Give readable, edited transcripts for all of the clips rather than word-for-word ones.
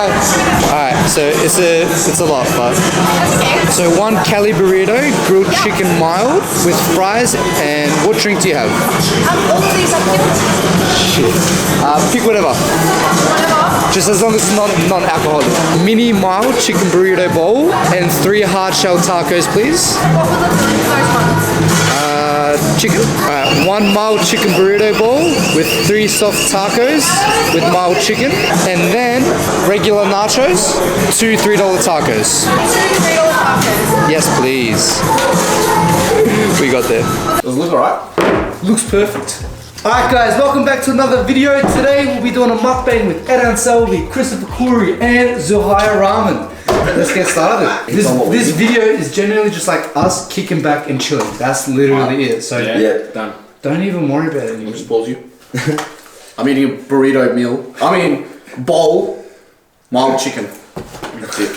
Alright, so it's a lot, but so one Cali burrito, grilled chicken mild with fries, and what drink do you have? All of these are Pick whatever. Just as long as it's non-alcoholic. Mini mild chicken burrito bowl and 3 hard shell tacos, please. What were the those ones? Chicken. Alright, 1 mild chicken burrito bowl with 3 soft tacos with mild chicken, and then regular nachos, 2 $3 tacos. 2 $3 tacos. Yes, please. We got there. Does it look alright? Looks perfect. Alright guys, welcome back to another video. Today we'll be doing a mukbang with Eren Selvi, Christopher Khoury, and Zuhair Rahman. Let's get started. This video is genuinely just like us kicking back and chilling. That's literally it. So Yeah, done. don't even worry about it anymore. I'll just pause you. I'm eating a burrito meal. Bowl, mild chicken. That's it.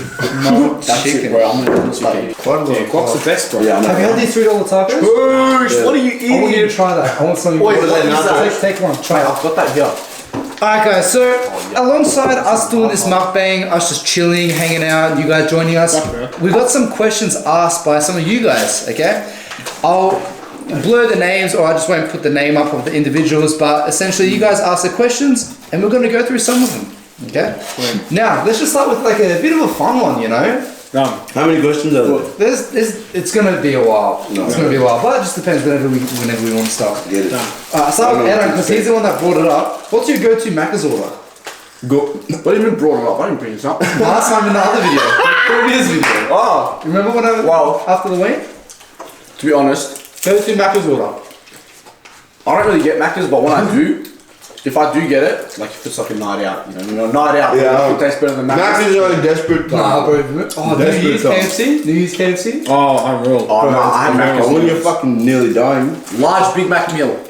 That's chicken. it, bro. I'm gonna do this like Guac's the best, bro. Yeah, I know. Have you had these $3 tacos? Boosh, what are you I want you eating? to try that. I want something. Wait, what is that? Take one. Try it. I've got that here. Alright guys, so alongside us doing this mukbang, us just chilling, hanging out, you guys joining us, we've got some questions asked by some of you guys, okay? I'll blur the names or I just won't put the name up of the individuals, but essentially you guys ask the questions and we're going to go through some of them, okay? Now, let's just start with like a bit of a fun one, you know? How many questions are there? It's going to be a while. It's going to be a while, but it just depends whenever we want to start. Get it. Start with Eren because he's the one that brought it up. What's your go-to Macca's order? What do you mean brought it up? I didn't bring this up. Last time in the other video, previous video. Oh, Remember when I after the week? to be honest, Go-to Macca's order. I don't really get Macca's, but when I do, if I do get it, like if it's like a night out, night out, Yeah. it tastes better than Max Macca's. is on a desperate time. Nah, bro. Oh, New Desperate Year's time. KFC? New Year's KFC? Oh, unreal. Oh no, I had Macca's. When you're fucking nearly dying. Large Big Mac meal.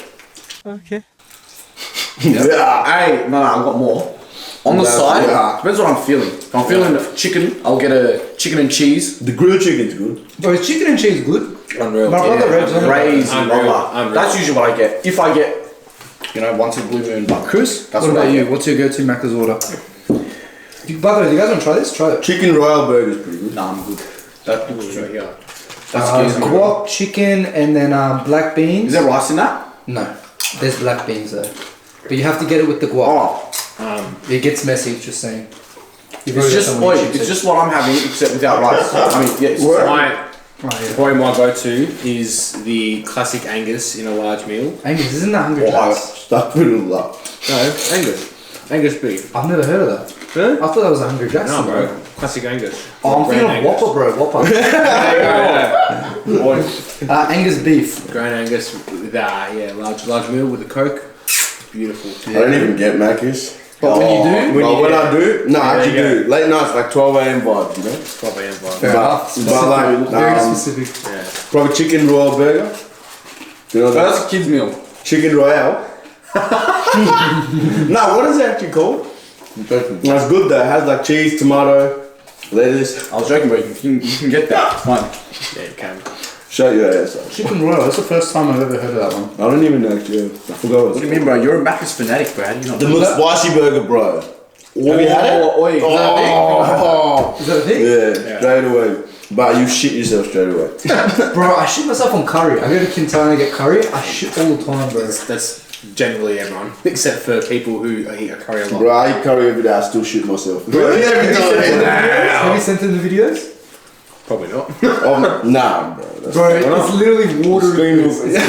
Okay. Yeah. Hey, no, I've got more. On the side, depends what I'm feeling. If I'm feeling chicken, I'll get a chicken and cheese. The grilled chicken's good. Bro, is chicken and cheese good? Unreal. My brother Rev's on it. Raised, Unreal. That's usually what I get. If I get, once a blue moon, but Chris, that's what what I about you? get. What's your go-to Macca's order? By the way, do you guys want to try this? Try it. Chicken Royal Burger's pretty good. Nah, I'm good. That looks right here. Guac, chicken, and then black beans. Is there rice in that? No, there's black beans though. But you have to get it with the guac. Oh, It gets messy, just saying. it's just it's just what I'm having, except without rice. Probably my go-to is the classic Angus in a large meal. Angus, isn't that Hungry Jack's? Stuff it all up. No, Angus. Angus beef. I've never heard of that. Huh? I thought that was a Hungry Jack's. No, bro. Classic Angus. Oh, I'm Grand thinking of Angus. Whopper, bro. Whopper. Angus beef. Grand Angus with large meal with a Coke. Beautiful. Yeah. I don't even get Macca's. But when you do, When I do, no, I actually yeah. Uh, do. Late nights, like 12 a.m. vibes, you know? Probably am fine. fair enough. But like, Very specific. Yeah. Probably chicken royal burger. You know That's a kid's meal. Chicken royale. No, what is it actually called? That's good though. It has like cheese, tomato, lettuce. I was joking, but you can get that. It's fine. Yeah, you can. Show your ass. Chicken royale. That's the first time I've ever heard of that one. I don't even know actually. I forgot What do you mean, bro? You're a Macca's fanatic, bro. How do you not The know that? McSpicy burger, bro. Have you had it? Oi, is that a thing? Is that a thing? Yeah, straight away. But you shit yourself straight away. Bro, I shit myself on curry. I go to Quintana get curry. I shit all the time, bro. That's generally everyone, except for people who eat a curry a lot. Bro, I eat curry every day. I still shit myself. Bro, Have you sent in the videos? Probably not. Nah, bro. Bro, it's literally water.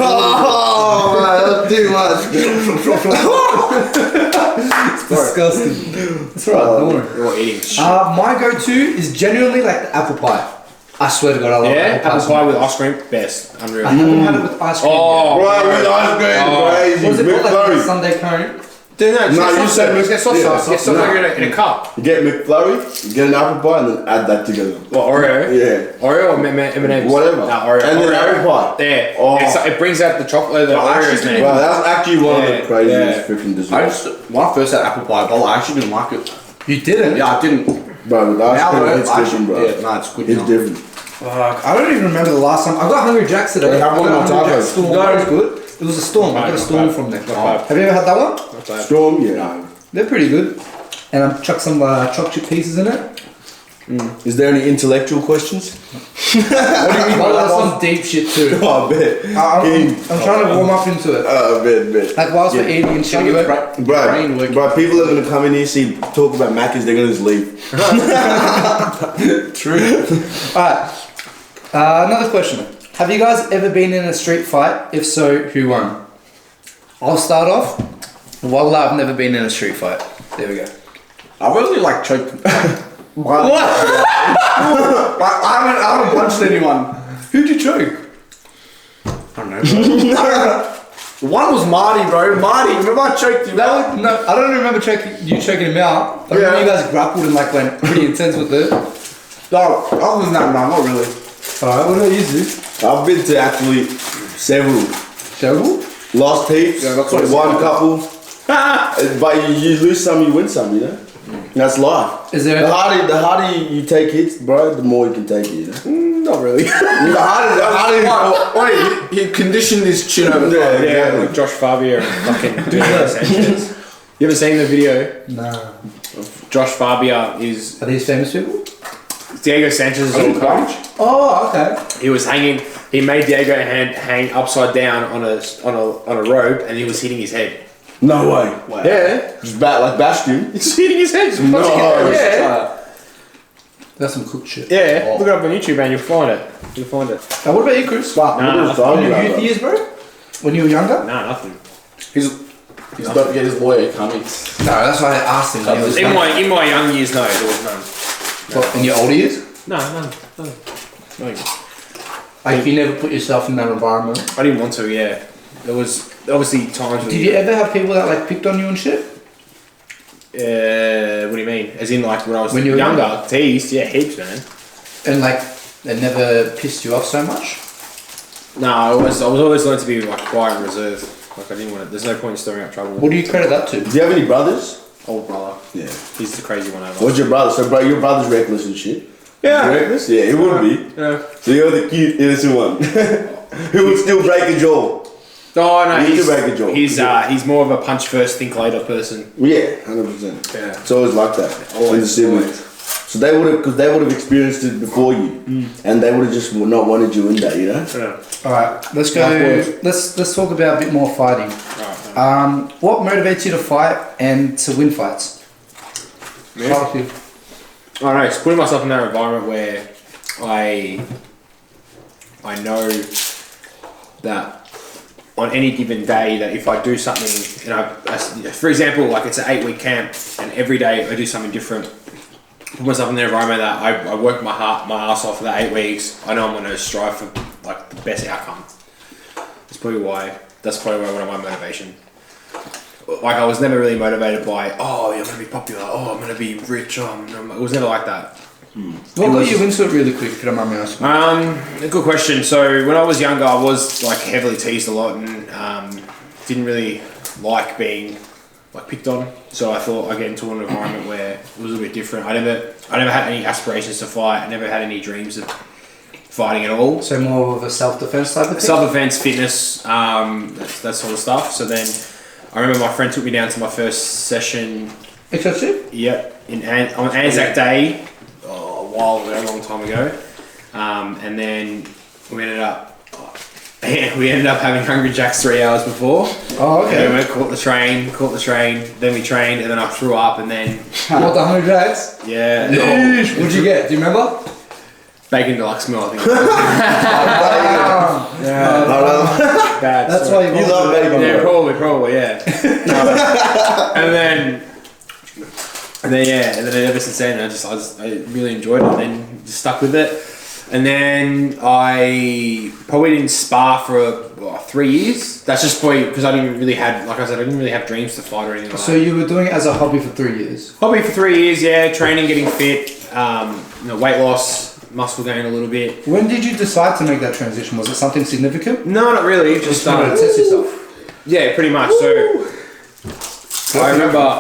Oh, that's too much. It's disgusting. It's alright, don't worry. You're eating shit. My go-to is genuinely like the apple pie. I swear to God, I love Apple pie with ice cream, best. Unreal. I haven't had it with ice cream. Oh, yet. bro, with ice cream, crazy. What is it called? Like Sunday cone? No, you said Get sauce in a cup. You get McFlurry, you get an apple pie, and then add that together. What, Oreo? Yeah. Oreo or M&M's? Whatever. No, Oreo. And then apple pie. There. Oh. It brings out the chocolate, the Oreos, man. Wow, that's actually one of the Yeah, craziest freaking desserts. When I first had apple pie bowl, I actually didn't like it. You didn't? Yeah, I didn't. Bro, with ice Now cream, though, it's different, bro. Yeah, no, it's good. It's now. different. Fuck, I don't even remember the last time. I got Hungry Jack's today. Have one I got of my Hungry tacos. Jack's Storm. That was good. It was a Storm. I got a Storm from there. bad. Have you ever had that one? Not bad. Storm, yeah. They're pretty good. and I chuck some choc chip pieces in it. Is there any intellectual questions? Well, there's some deep shit too. Oh, I bet. I'm trying to warm up into it. I bet. Like whilst we're eating and shit. Bro, people are gonna come in here, see, talk about Macca's, they're gonna just leave. True. Alright. Another question. Have you guys ever been in a street fight? If so, who won? I'll start off. Wallah, I've never been in a street fight. There we go. I really like choked. What? I haven't punched anyone. Who'd you choke? I don't know. One was Marty, bro. Marty, remember I choked you out? No, I don't remember you choking him out. I remember you guys grappled and like went pretty intense with it. No, other than that, no, not really. Alright, what about you, Zeus? I've been to actually several. Several? Lost heaps, Yeah, that's what I won said. a couple. But you lose some, you win some, you know? That's life. Is there The harder you take hits, bro, the more you can take it, you know? Not really. The harder. Wait, he conditioned his chin over time. Yeah, like Josh Fabio and fucking Diego Sanchez. You ever seen the video? Nah. Josh Fabio is Are these famous people? Diego Sanchez's old coach. Oh, okay. He was hanging. He made Diego hang upside down on a rope, and he was hitting his head. No way. Wow. Yeah, Just like Bastion. he's hitting his head. Just punching No. it. Yeah, That's some cooked shit. yeah. Look it up on YouTube, man. You'll find it. You'll find it. What about you, Chris? Fuck, Nah, what was nah, wrong In with your that, youth bro? years, bro? When you were younger? Nah, nothing. He's about to get his lawyer coming. No, that's why I asked him. When he was In young. in my young years, no, there was none. What, in your older years? No, none. Like you never put yourself in that environment. I didn't want to. Yeah, there was obviously times. Did you ever have people that like picked on you and shit? What do you mean? As in, like when I was When you were younger, teased. Yeah, heaps, man. And like they never pissed you off so much? No, I was always learned to be like quiet and reserved. Like I didn't want to. There's no point in stirring up trouble. What do you credit that to? Do you have any brothers? Old brother. Yeah. He's the crazy one over. What's your brother? So, bro, your brother's reckless and shit. Yeah. Reckless? Yeah, he would be. Yeah. So you're the cute, innocent one. Who would still break a jaw? Oh no, You can break a jaw. he's more of a punch first, think later person. Yeah, 100%. Yeah. It's always like that. Always, In the siblings. So they would have, because they would have experienced it before you, and they would have just not wanted you in that, you know. Yeah. All right, let's go. Let's talk about a bit more fighting. Right. What motivates you to fight and to win fights? Me? Start with you. I don't know, it's putting myself in that environment where I know that on any given day that if I do something, you know, for example, like it's an 8-week camp and every day I do something different, put myself in the environment that I work my ass off for that 8 weeks, I know I'm going to strive for like the best outcome. That's probably one of my motivation. Like I was never really motivated by, oh, I'm going to be popular, oh, I'm going to be rich, it was never like that. What got you into it really quick, if you don't mind me asking? A good question. So when I was younger, I was like heavily teased a lot and didn't really like being like picked on. So I thought I'd get into an environment where it was a little bit different. I never had any aspirations to fight. I never had any dreams of fighting at all. So more of a self-defense type of thing? Self-defense, fitness, that sort of stuff. So then I remember my friend took me down to my first session. Exercise? Yep, on Anzac Day. A long time ago, and then we ended up having Hungry Jacks 3 hours before. Oh, okay. And then we caught the train, then we trained, and then I threw up, and then What, the 100 Jacks? yeah, What'd you get? Do you remember? bacon deluxe meal. I think. Bad. That's sorry. why you You love bacon. Yeah, probably, yeah. and then ever since then, I really enjoyed it, and then just stuck with it. And then I probably didn't spar for 3 years. That's just probably because I didn't really have dreams to fight or anything like So that. you were doing it as a hobby for 3 years? Hobby for 3 years, yeah. Training, getting fit, weight loss, muscle gain a little bit. When did you decide to make that transition? Was it something significant? No, not really. Just You wanted to test yourself? yeah, pretty much. So I remember.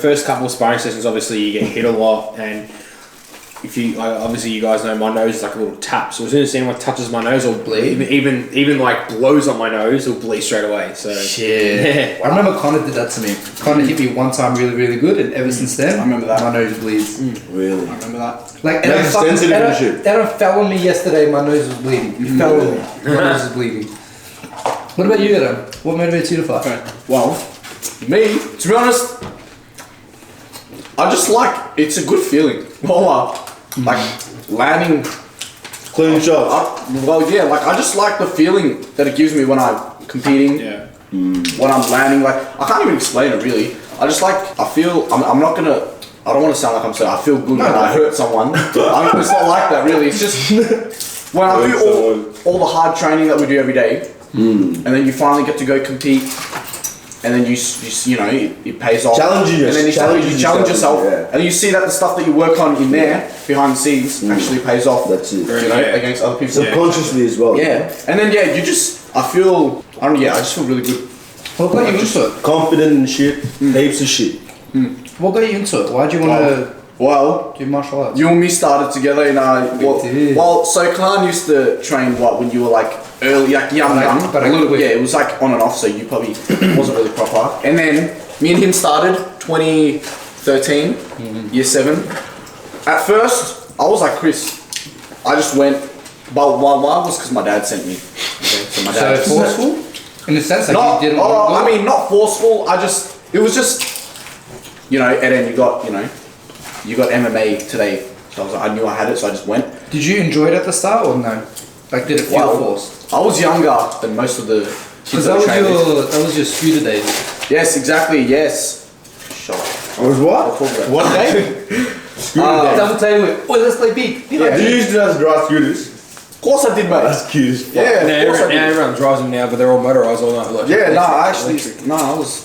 First couple of sparring sessions, obviously you get hit a lot, and if you obviously you guys know my nose is like a little tap. So as soon as anyone touches my nose or bleed, even like blows on my nose, it'll bleed straight away. So Shit. I remember Connor did that to me. Connor hit me one time really, really good, and ever since then, I remember that. my nose bleeds. Really? I remember that. Like, That's sensitive and shit. Eren fell on me yesterday, my nose was bleeding. He fell on me, my nose was bleeding. What about you, Eren? What motivates you to fight? Okay. Well, me, to be honest, I just like, it's a good feeling. Like landing. Clean shots. Well, yeah, like I just like the feeling that it gives me when I'm competing. yeah. When I'm landing, like I can't even explain it really. I just like, I feel, I'm not gonna, I don't want to sound like I'm saying I feel good when I hurt someone. It's not like that really. It's just when I do all the hard training that we do every day, and then you finally get to go compete, and then you know it pays off. Challenging and then you challenge yourself, yeah. and you see that the stuff that you work on in there behind the scenes actually pays off. That's it. You know, against other people. Subconsciously as well. Yeah, and then you just, I just feel really good. What got you into it? Confident and shit. Heaps of shit. What got you into it? Why'd you want to Well, do martial arts? you and me started together in so Kaan used to train when you were like early, like young, but a little bit. Yeah, it was like on and off, so you probably wasn't really proper. And then me and him started 2013, year 7. At first, I was like Chris. I just went, but why was because my dad sent me. Okay, so my dad. So forceful? In the sense, like Not, you didn't I mean, not forceful. It was just, you know, Eren, you got MMA today. So I knew I had it, so I just went. Did you enjoy it at the start or no? Like, did it feel forced? I was younger than most of the kids Because that that was your scooter days. Yes, exactly, yes. Shut up. It was what? What day? Double table. Oh, let's play big. You used to have dry scooters. Of course I did, mate. That's cute as fuck. Yeah, Now of course I did. everyone drives them now, but they're all motorised all night. Like, Yeah, it was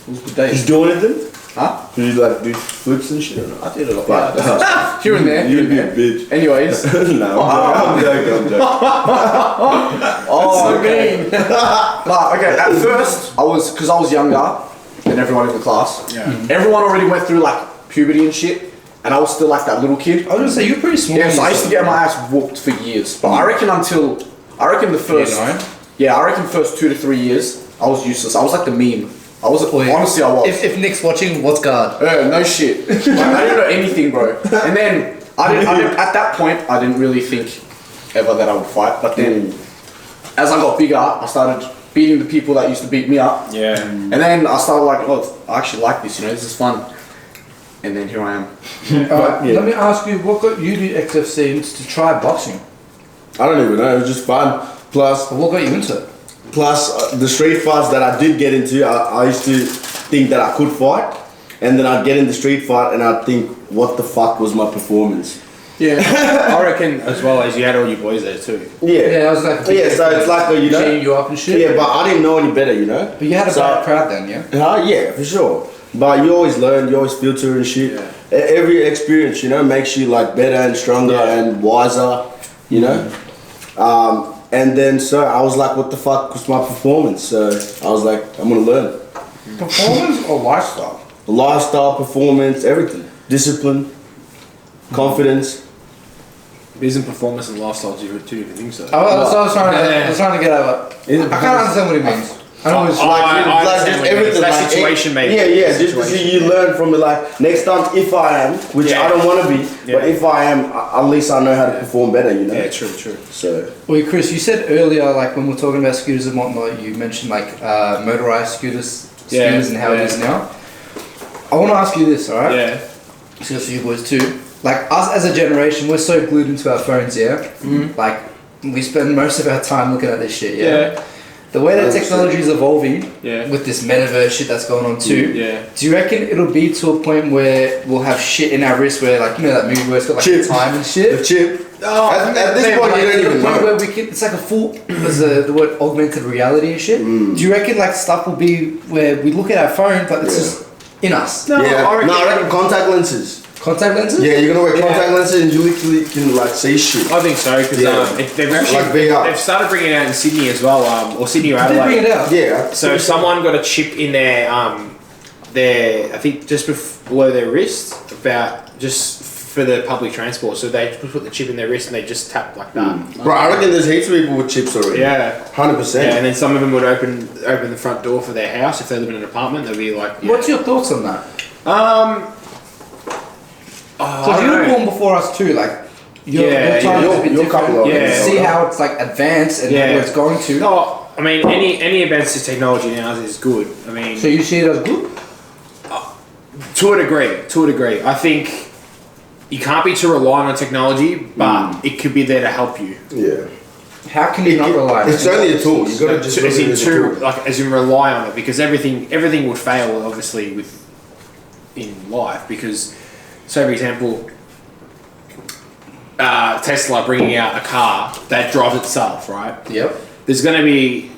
good Did days. you do anything? Huh? Did you like do flips and shit or not? I did it a lot. But- Yeah, here and there. You'd be a bitch. Anyways. No, I'm joking. Oh, so mean. Nah, okay, at first, because I was younger than everyone in the class. Yeah. Everyone already went through like puberty and shit, and I was still like that little kid. I was gonna say, you're pretty small. Yeah, so I used to get my ass whooped for years. But I reckon the first, I reckon first 2 to 3 years, I was useless. I was like the meme. Honestly, I was. If Nick's watching, what's guard? No shit. Like, I didn't know anything, bro. And then, I didn't, at that point, I didn't really think ever that I would fight. But then, as I got bigger, I started beating the people that used to beat me up. Yeah. And then I started like, I actually like this, you know, this is fun. And then here I am. Alright, let me ask you, what got you to XFC to try boxing? I don't even know. It was just fun. Plus, What got you into it? the street fights that I did get into, I used to think that I could fight, and then I'd get in the street fight and I'd think, what the fuck was my performance? Yeah. I reckon as well as you had all your boys there too. Yeah. I was like, So it's like, you know. cheating you up and shit. Yeah, but I didn't know any better, you know. But you had a bad crowd then, yeah? Yeah, for sure. But you always learn, you always filter and shit. Yeah. Every experience, you know, makes you like better and stronger and wiser, you know. And then so I was like, what the fuck was my performance? So I was like, I'm gonna learn. Performance or lifestyle? Lifestyle, performance, everything. Discipline, confidence. Isn't performance and lifestyle two different things though? I was trying to get over. I can't understand what he means. I know it's I Like understand just what you mean. everything. That like, situation, maybe. Yeah, That just to see you learn from it. Like next time, if I am, which I don't want to be, but if I am, at least I know how to perform better. You know. Yeah, true. So. Well, Chris, you said earlier, like when we're talking about scooters and whatnot, you mentioned like motorized scooters and how it is now. I want to ask you this, alright? Yeah. So for you boys too. Like us as a generation, we're so glued into our phones, yeah? Like we spend most of our time looking at this shit, yeah? The way that technology is evolving, with this metaverse shit that's going on too, do you reckon it'll be to a point where we'll have shit in our wrist where, like, you know that movie where it's got like Chip. time and shit? The chip. Oh, At this point, you don't even know. Where we can, it's like a full, there's the word augmented reality and shit. Do you reckon like stuff will be where we look at our phone, but it's just in us? No, Yeah. I reckon Contact lenses. Contact lenses? Yeah, you're gonna wear contact lenses and you literally can like see shit. I think so because they've actually Like VR. they've started bringing it out in Sydney as well, or Sydney or Did they bring Adelaide. it out? Yeah. So someone got a chip in their I think just below their wrist, about just for the public transport. So they put the chip in their wrist and they just tap like that. Bro, I reckon there's heaps of people with chips already. Yeah. 100%. Yeah, and then some of them would open the front door for their house if they live in an apartment. They'd be like, yeah. What's your thoughts on that? I you were don't know. born before us too, like your time is a bit your couple different. of You years see older. how it's like advanced and Yeah. where it's going to. No, I mean any advance in technology now is good. I mean, So you see it as good? to a degree. I think you can't be too reliant on technology, but it could be there to help you. Yeah. How can you not rely on it? It's only a tool. You got to just So look at it as a tool. as in rely on it, because everything would fail obviously in life, because say for example Tesla bringing out a car that drives itself, right? Yep. There's going to be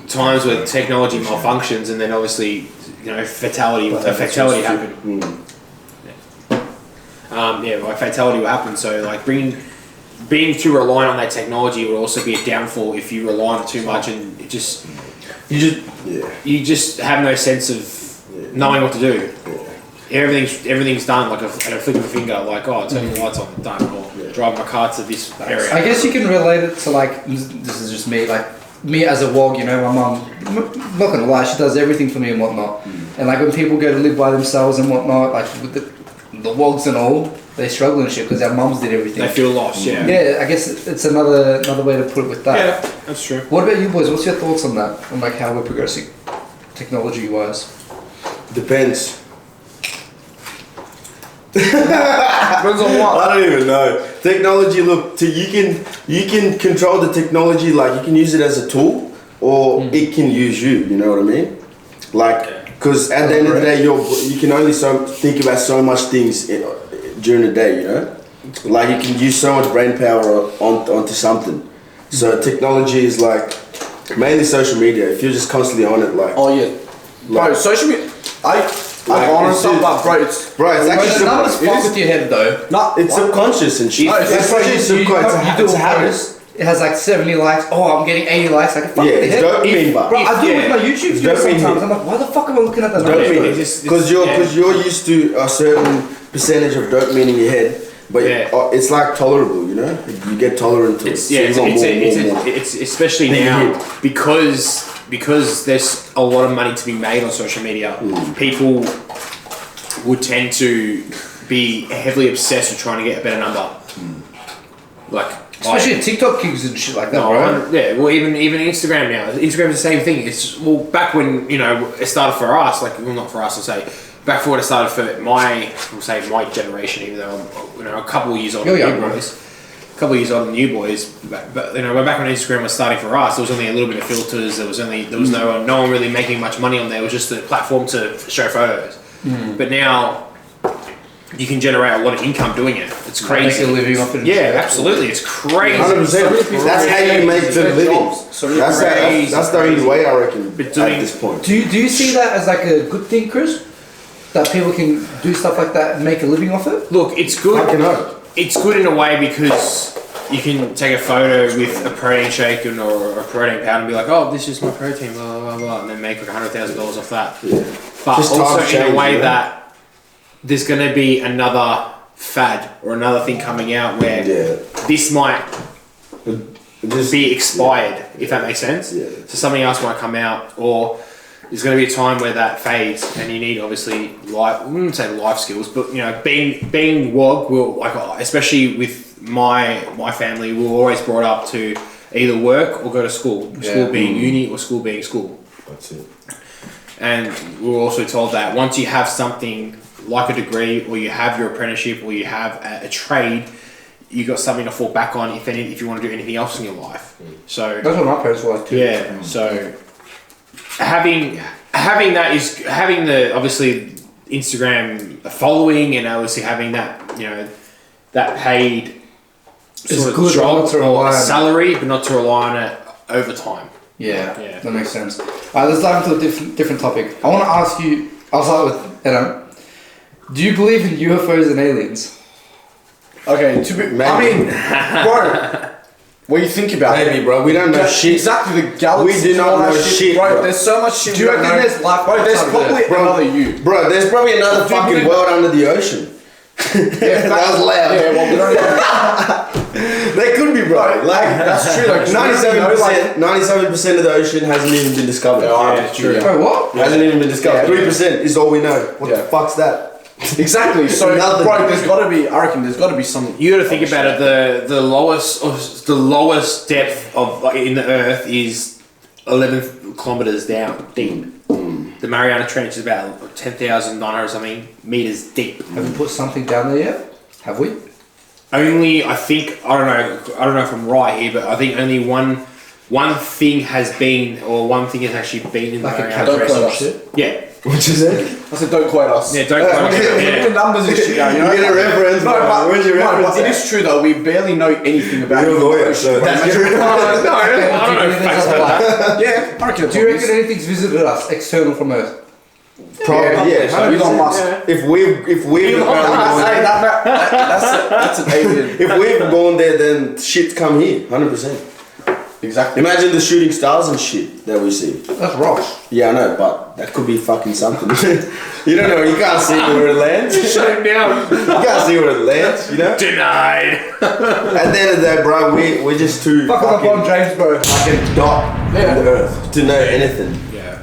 times where technology malfunctions, and then obviously fatality happen. Fatality will happen. So like being too reliant on that technology would also be a downfall if you rely on it too much, and you just have no sense of knowing what to do. Everything's done like at a flick of a finger. Like, turn the lights on, done. Or drive my car to this area. I guess you can relate it to like, this is just me, like me as a wog, my mum, I'm not gonna lie, she does everything for me and whatnot. And like when people go to live by themselves and whatnot, like with the wogs and all, they struggle and shit because our mums did everything. They feel lost, yeah. Yeah, I guess it's another way to put it with that. Yeah, that's true. What about you boys? What's your thoughts on that? On like how we're progressing technology wise? Depends. Depends on what. I don't even know. Technology, look, you can control the technology, like you can use it as a tool, or it can use you. You know what I mean? Like, because at the end of the day, you can only think about so much things during the day. You know, like you can use so much brain power onto something. So technology is like mainly social media. If you're just constantly on it, like Bro, social media. I'm on it's stuff, but bro, it's The actually numbers fuck with your head though. it's subconscious and shit. No, it's actually subconscious. It's a habit. It has like 70 likes. Oh, I'm getting 80 likes. Like, fuck Yeah, the it's head. dopamine, but Bro, I do it with my YouTube It's videos dopamine sometimes. hit. I'm like, why the fuck am I looking at that number? dopamine, because you're used to a certain percentage of dopamine in your head, but it's like tolerable, you know. You get tolerant to it. So you want more. It's especially now because there's a lot of money to be made on social media. People would tend to be heavily obsessed with trying to get a better number. Like, Especially TikTok gigs and shit like that, bro. well, even Instagram now. Instagram's the same thing. It's back when it started for us. Like, well, not for us. I'll say back for when it started for my generation. Even though I'm a couple of years older than you boys. A couple of years older than you boys. But back when Instagram was starting for us, there was only a little bit of filters. There was no one really making much money on there. It was just a platform to show photos. But now you can generate a lot of income doing it. It's crazy. Make a living off it. Yeah, absolutely. It's crazy. 100%. That's how you make the living. That's the only way, I reckon, at this point. Do you see that as like a good thing, Chris? That people can do stuff like that and make a living off it? Look, it's good. Fucking hope. It's good in a way because you can take a photo with a protein shake or a protein powder and be like, oh, this is my protein, blah, blah, blah, and then make like $100,000 off that. Yeah. But Just also in change, a way that there's going to be another fad or another thing coming out where this might be expired, if that makes sense. Yeah. So something else might come out, or there's going to be a time where that fades, and you need obviously I wouldn't say life skills, but being WOG will, like, especially with my family, we were always brought up to either work or go to school. School being uni or school being school. That's it. And we were also told that once you have something like a degree, or you have your apprenticeship, or you have a trade, you got something to fall back on if you want to do anything else in your life. So that's what my parents were like too. Yeah. So having that is having the obviously Instagram following, and obviously having that that paid sort of job or salary, but not to rely on it over time. Yeah, that makes sense. Alright, let's dive into a different topic. I want to ask you. I'll start with Eren. Do you believe in UFOs and aliens? Okay, I mean, bro, what you think about Maybe, bro. We don't know shit. Exactly, the galaxy. We do not know shit, bro. bro. There's so much shit. Do you reckon there's life? Bro, there's probably another you. Bro, there's probably another fucking world under the ocean. That was loud. Yeah, well, we don't even, They could be, bro. Like that's true. Like 97% of the ocean hasn't even been discovered. Yeah, it's true. Yeah. Wait, what? Hasn't even been discovered. Yeah. 3% is all we know. What the Yeah. fuck's that? Exactly. So, Nothing. bro, there's got to be. I reckon there's got to be some. You got to think about it. The lowest depth of in the Earth is 11 kilometers down deep. The Mariana Trench is about 10,900 something meters deep. Have we put something down there yet? Have we? Only I think I don't know if I'm right here, but I think only one thing has been, or one thing has actually been in Like the a Mariana Don't Trench. quote us. shit? Yeah, What you say? I said, don't quote us. yeah, don't quote us. Look Yeah. at the numbers and shit, you know. You get a reference, No, bro. but, Where's your no, reference but it at? is true though. We barely know anything about You're a it. lawyer, so that's your No, I don't know facts about that. Yeah, I reckon. Do you reckon anything's visited us external from Earth? Probably, yeah. So Elon Musk. If we've That's an alien. if we've gone there, then shit's come here, 100%. Exactly. Imagine the shooting stars and shit that we see. That's rocks. Yeah, I know, but that could be fucking something. You don't know, you can't see where it lands. Shut him down. You can't see where it lands, you know? Denied. At the end of the day, bro, we're just too Fuck up on James, bro. fucking dot on the earth to know anything. Yeah.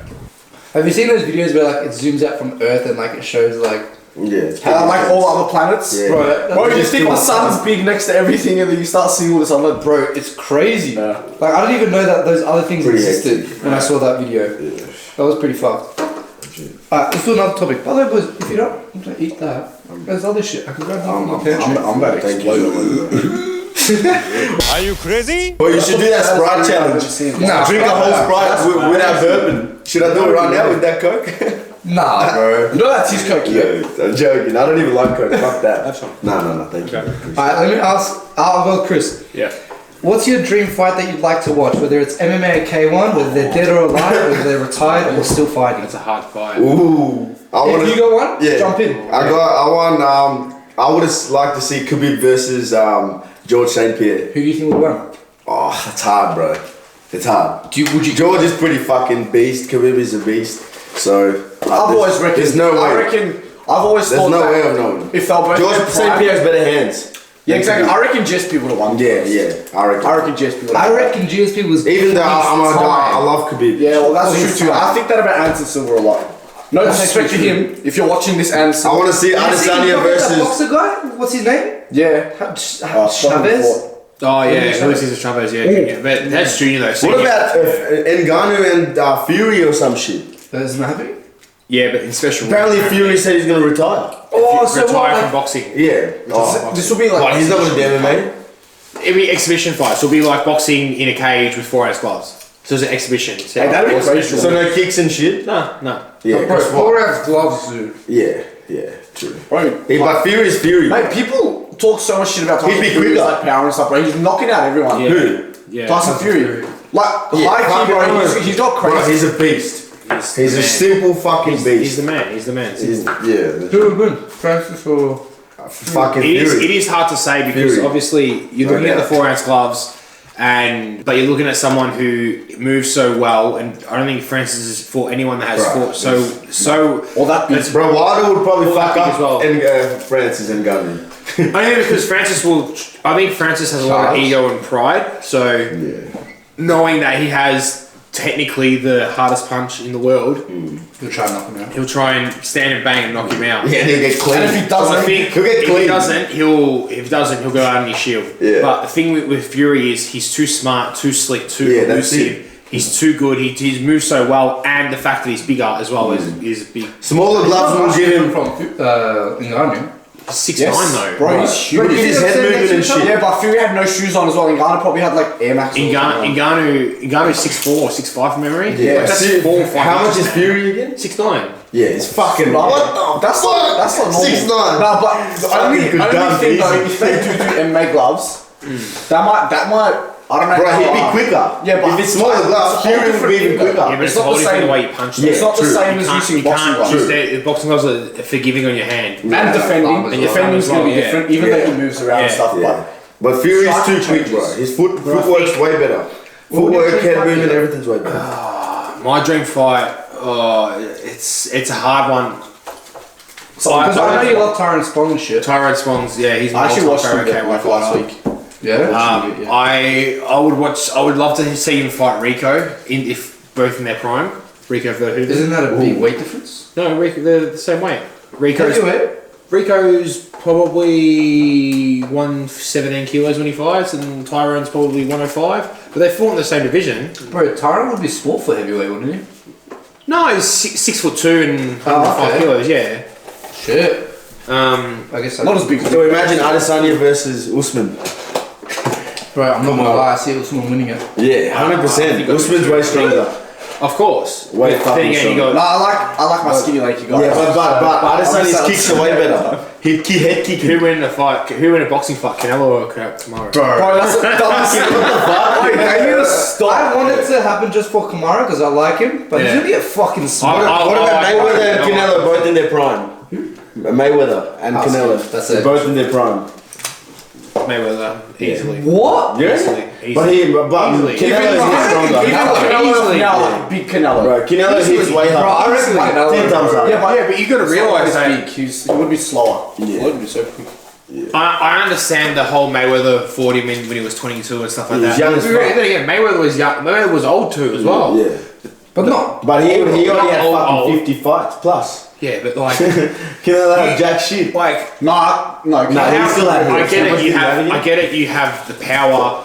Have you seen those videos where like it zooms out from Earth and like it shows like Yeah. Like all other planets. Yeah. Bro, you just think too the much. sun's big next to everything, and then you start seeing all this other. Bro, it's crazy. Yeah. Like I didn't even know that those other things Pretty existed hectic. when I saw that video. That was pretty fucked. Alright, let's do another topic. By the way, boys, if you don't eat that, there's other shit. I can grab that from my pantry. I'm about to Thank explode. Are you crazy? Well, you should do that Sprite challenge. Nah, Drink a whole Sprite without burnping. Should I do it right now with that Coke? Nah, bro. You know that's his Coke, yeah? Yeah, I'm joking. I don't even like Coke. Fuck that. That's fine. No, thank you. Alright, let me ask. I'll go, Chris. Yeah. What's your dream fight that you'd like to watch? Whether it's MMA or K1, whether they're dead or alive, whether they're retired or still fighting. That's a hard fight. Ooh. If you got one, Yeah. jump in. I would have liked to see Khabib versus George St. Pierre. Who do you think would win? Oh, it's hard, bro. It's hard. Would you? George is pretty fucking beast. Khabib is a beast. So I've always reckoned. there's no way. I reckon. I've always There's thought no that way of knowing. if they'll both George get St. prime- Pierre has better hands. Yeah, exactly. I reckon GSP would have won. Yeah. I reckon. GSP would I have. reckon GSP was. Even though I time. love Khabib. Yeah, well, that's Oh, true he's too. fine. I think that about Anderson Silva a lot. No disrespect to him. If you're watching this, Anderson. I want to see Adesanya That versus. boxer guy? What's his name? Yeah. Chavez? Oh yeah, Luis is Chavez. Yeah, but that's junior though. So What yeah. about Ngannou and Fury or some shit? That isn't happening? Yeah, but in special. Apparently Fury said he's gonna retire. Oh, so retire what? from Like, boxing. Yeah. Oh. This will be like. What, he's not gonna do MMA? It'll be exhibition fights. It'll be like boxing in a cage with 4 ounce gloves. So it's an exhibition. So Hey, that'd be crazy. So no kicks and shit? no. Yeah. bro, 'cause what? 4 ounce gloves, dude. Yeah, true. Bro, Yeah, but Fury's Fury. mate, people talk so much shit about He'd Tyson be Fury's quicker. like power and stuff, bro. He's knocking out everyone. Yeah. Who? Yeah. Tyson Fury. Like, Yeah, high key, fucking bro. honest. He's not Bro, crazy. he's a beast. He's the a man. simple fucking He's beast. the man. He's the man. Who would win? Francis or. Fucking It Fury. is hard to say because Fury. obviously you're looking at the 4 ounce gloves, but you're looking at someone who moves so well, and I don't think Francis is for anyone that has Bro, fought so. Or that beats. Bro, Wilder would probably All fuck that up as well. and Francis and Gunny. Only because Francis will. I think Francis has a lot of Charles. ego and pride, so knowing that he has technically the hardest punch in the world, You'll try and knock him out. he'll try and stand and bang and knock him out. Yeah, he'll get clean. And if he So I doesn't, think he'll get if clean. he doesn't, he'll go out on his shield. Yeah. But the thing with Fury is he's too smart, too slick, too Yeah, that's elusive. He's too good. He's moved so well, and the fact that he's bigger as well is big. Smaller gloves will give him. From Ngannou. 6'9" Yes, though. bro, he's huge. Look at his head movement and shit. Yeah, but Fury had no shoes on as well. Ngannou probably had like Air Max. Ngannou 6'4", 6'5" from memory. Yeah, Like, that's see, 4 or 5 how much inches. is Fury again? 6'9". Yeah, it's fucking. What? That's not normal. 6'9". No, but the only Fucking dumb, thing though, easy. if they do MMA gloves, that might. I don't know. Bro, how he'd be hard. quicker. Yeah, but if it's smaller it's gloves, a whole Fury would different be even thing, though. quicker. Yeah, but it's a not whole the different same. way you punch. Yeah, It's not the true. same as You using can't, boxing you gloves. can't use the boxing gloves are forgiving on your hand. And defending, And defending's gonna be yeah. different, even though he moves around and Yeah. stuff. Yeah. But Fury's too quick, bro. His footwork's way better. Footwork, head movement, everything's way better. My dream fight, it's a hard one. Because I know you love Tyrone Spong and shit. Tyrone Spong's, yeah, he's my I actually all-time watched him favorite like K1 last fighter. week. Yeah. I would watch. I would love to see him fight Rico if both in their prime. Rico versus. Isn't that a big weight difference? No, Rico, they're the same weight. Heavyweight? Rico's probably 117 kilos when he fights, and Tyrone's probably 105. But they fought in the same division. Bro, Tyrone would be small for heavyweight, wouldn't he? No, he's 6'2" and 105 okay. kilos. Yeah. Shit. I guess Not as big. So imagine Adesanya versus Usman. Bro, I'm not gonna lie, I see Usman winning it. Yeah, 100%. Usman's way stronger. Of course. Way But fucking then again, you stronger. No, got I like my skinny lanky guy. Yeah, but Adesanya's kicks are way better. He'd head kick who him. win a fight? Who win a boxing fight? Canelo or Kamaru? Bro, that's the dumbest thing. Wait, are you gonna stop? I want it to happen just for Kamara because I like him, but he's Yeah. gonna get fucking smart. What about I Mayweather and like Canelo both in their prime? Mayweather and That's Canelo. it. That's They're it. both in their prime. Easily. What? Easily. But Easily. Canelo is way stronger. Easily. Canelo, big Canelo. Bro, Canelo hits way Bro, I harder. reckon Canelo. 10 times harder. Yeah, but you got to Realize realize that. big. He would be slower. Yeah. He would be so quick. I understand the whole Mayweather fought him when he was 22 and stuff like He was that. young as Then fuck. again, Mayweather was young. Mayweather was old too as well. Yeah. But not. But he already had Old. fucking 50 fights plus. Yeah, but like, Canelo had jack shit. like No, he still had I hits. get it. You How much have, did he I have get it. You have the power,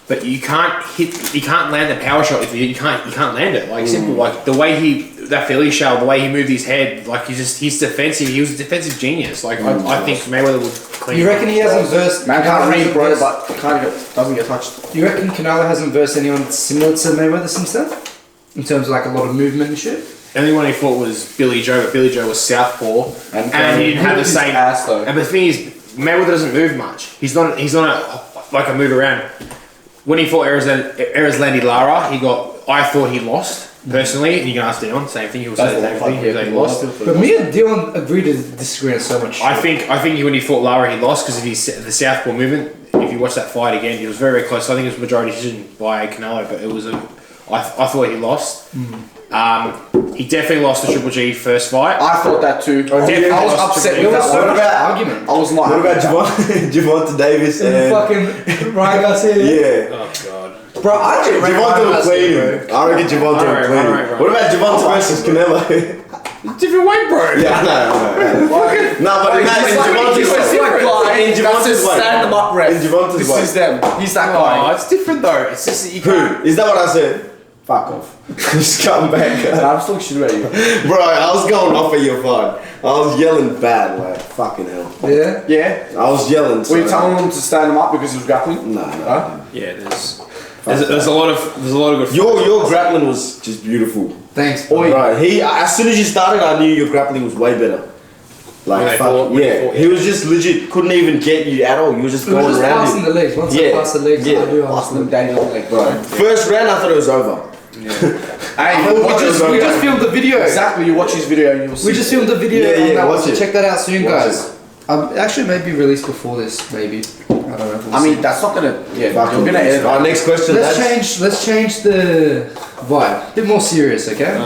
but you can't hit. You can't land the power shot if you can't. You can't land it. Like simple. Like the way that Philly shell, the way he moved his head, like he's defensive. He was a defensive genius. Like I think Mayweather would clean. You reckon he hasn't versed? Man can't Canelo read, hasn't bro, versed- but doesn't get touched. You reckon Canelo hasn't versed anyone similar to Mayweather since then? In terms of like a lot of movement and shit? The only one he fought was Billy Joe, but Billy Joe was southpaw, and he didn't have the same. ass though. And the thing is, Mayweather doesn't move much. He's not like a move around. When he fought Erislandy Lara, I thought he lost personally, and you can ask Dion, same thing. He was saying the same thing. He was like, he lost. But me and Dion agreed to disagree on so much shit. I think when he fought Lara, he lost because of the southpaw movement. If you watch that fight again, he was very, very close. I think it was majority decision by Canelo, but it was I thought he lost. He definitely lost the Triple G first fight. I thought that too. Definitely I was lost upset Triple with G. that. so What much about argument. I was not. What about Javante Davis And and... fucking Ryan Garcia. Yeah. Oh god. Bro, I didn't rate Javante Ryan will Garcia, clean bro. him. I reckon Javante will Alright, clean him. alright. What about Javante versus Canelo? Different weight, bro. Yeah, I know. No, but imagine Javante's in Javante's way. Stand them up, ref. In Javante's This way. is them. He's that Oh, guy. it's different though. It's just that you Who? can't. Is that what I said? Fuck off. Just come back. I'm still shooting at you. Bro, I was going off at your fight. I was yelling bad, like, fucking hell. Yeah? Yeah. I was yelling. Were you telling them to stand them up because he was grappling? No. Yeah, there's a lot of good. Your grappling was just beautiful. Thanks, bro. Right, as soon as you started, I knew your grappling was way better. When Like, they fuck, fought, when they yeah. fought, He was just legit, couldn't even get you at all. You were just It was going just around passing him. the legs. Once I Yeah, pass the legs, yeah. I do Lost ask them them. down like Bro, first round I thought it was over. Hey, We just filmed the video. exactly. You watch his video and you'll see. We just filmed the video Yeah, on that one, watch so it. check that out soon, Watch guys. Actually, maybe released before this, maybe. I don't know. We'll I see. mean, that's not gonna. Yeah, Fucking you're gonna edit. Alright, next question. Let's change the vibe. A bit more serious, okay?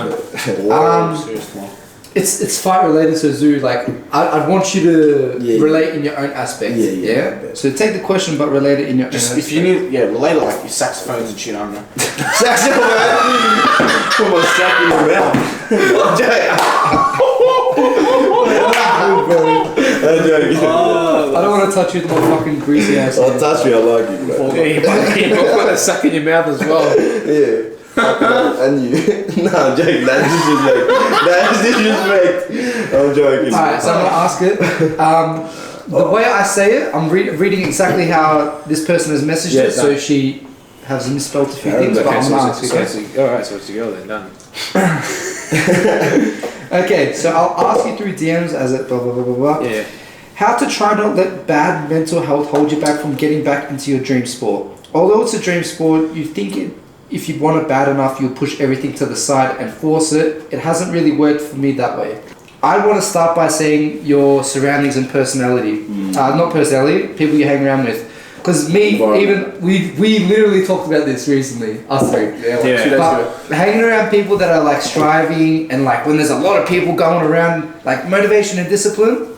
It's fight related, so Zoo, like I'd want you to Yeah. relate in your own aspect. Yeah. So take the question, but relate it in your Just own. if you need, relate it like your saxophones and shit. I don't know. Put my sack in your mouth. I'm joking. I don't want to touch you with my fucking greasy ass. Oh, touch me, I like you, bro. Yeah, you put a suck in your mouth as well. Yeah. And you. Nah, I'm joking. That's disrespect. I'm joking. Alright, so I'm gonna ask it. The way I say it, I'm reading exactly how this person has messaged Yeah, it, so she has misspelled a few things, but I'm gonna ask it. Alright, so it's a girl then, done. Okay, so I'll ask you through DMs as it blah blah blah blah blah. Yeah. How to try not let bad mental health hold you back from getting back into your dream sport. Although it's a dream sport, you think if you want it bad enough, you'll push everything to the side and force it. It hasn't really worked for me that way. I want to start by saying your surroundings and personality. Not personality, people you hang around with. Because we literally talked about this recently, us three. But hanging around people that are like striving and like when there's a lot of people going around, like motivation and discipline,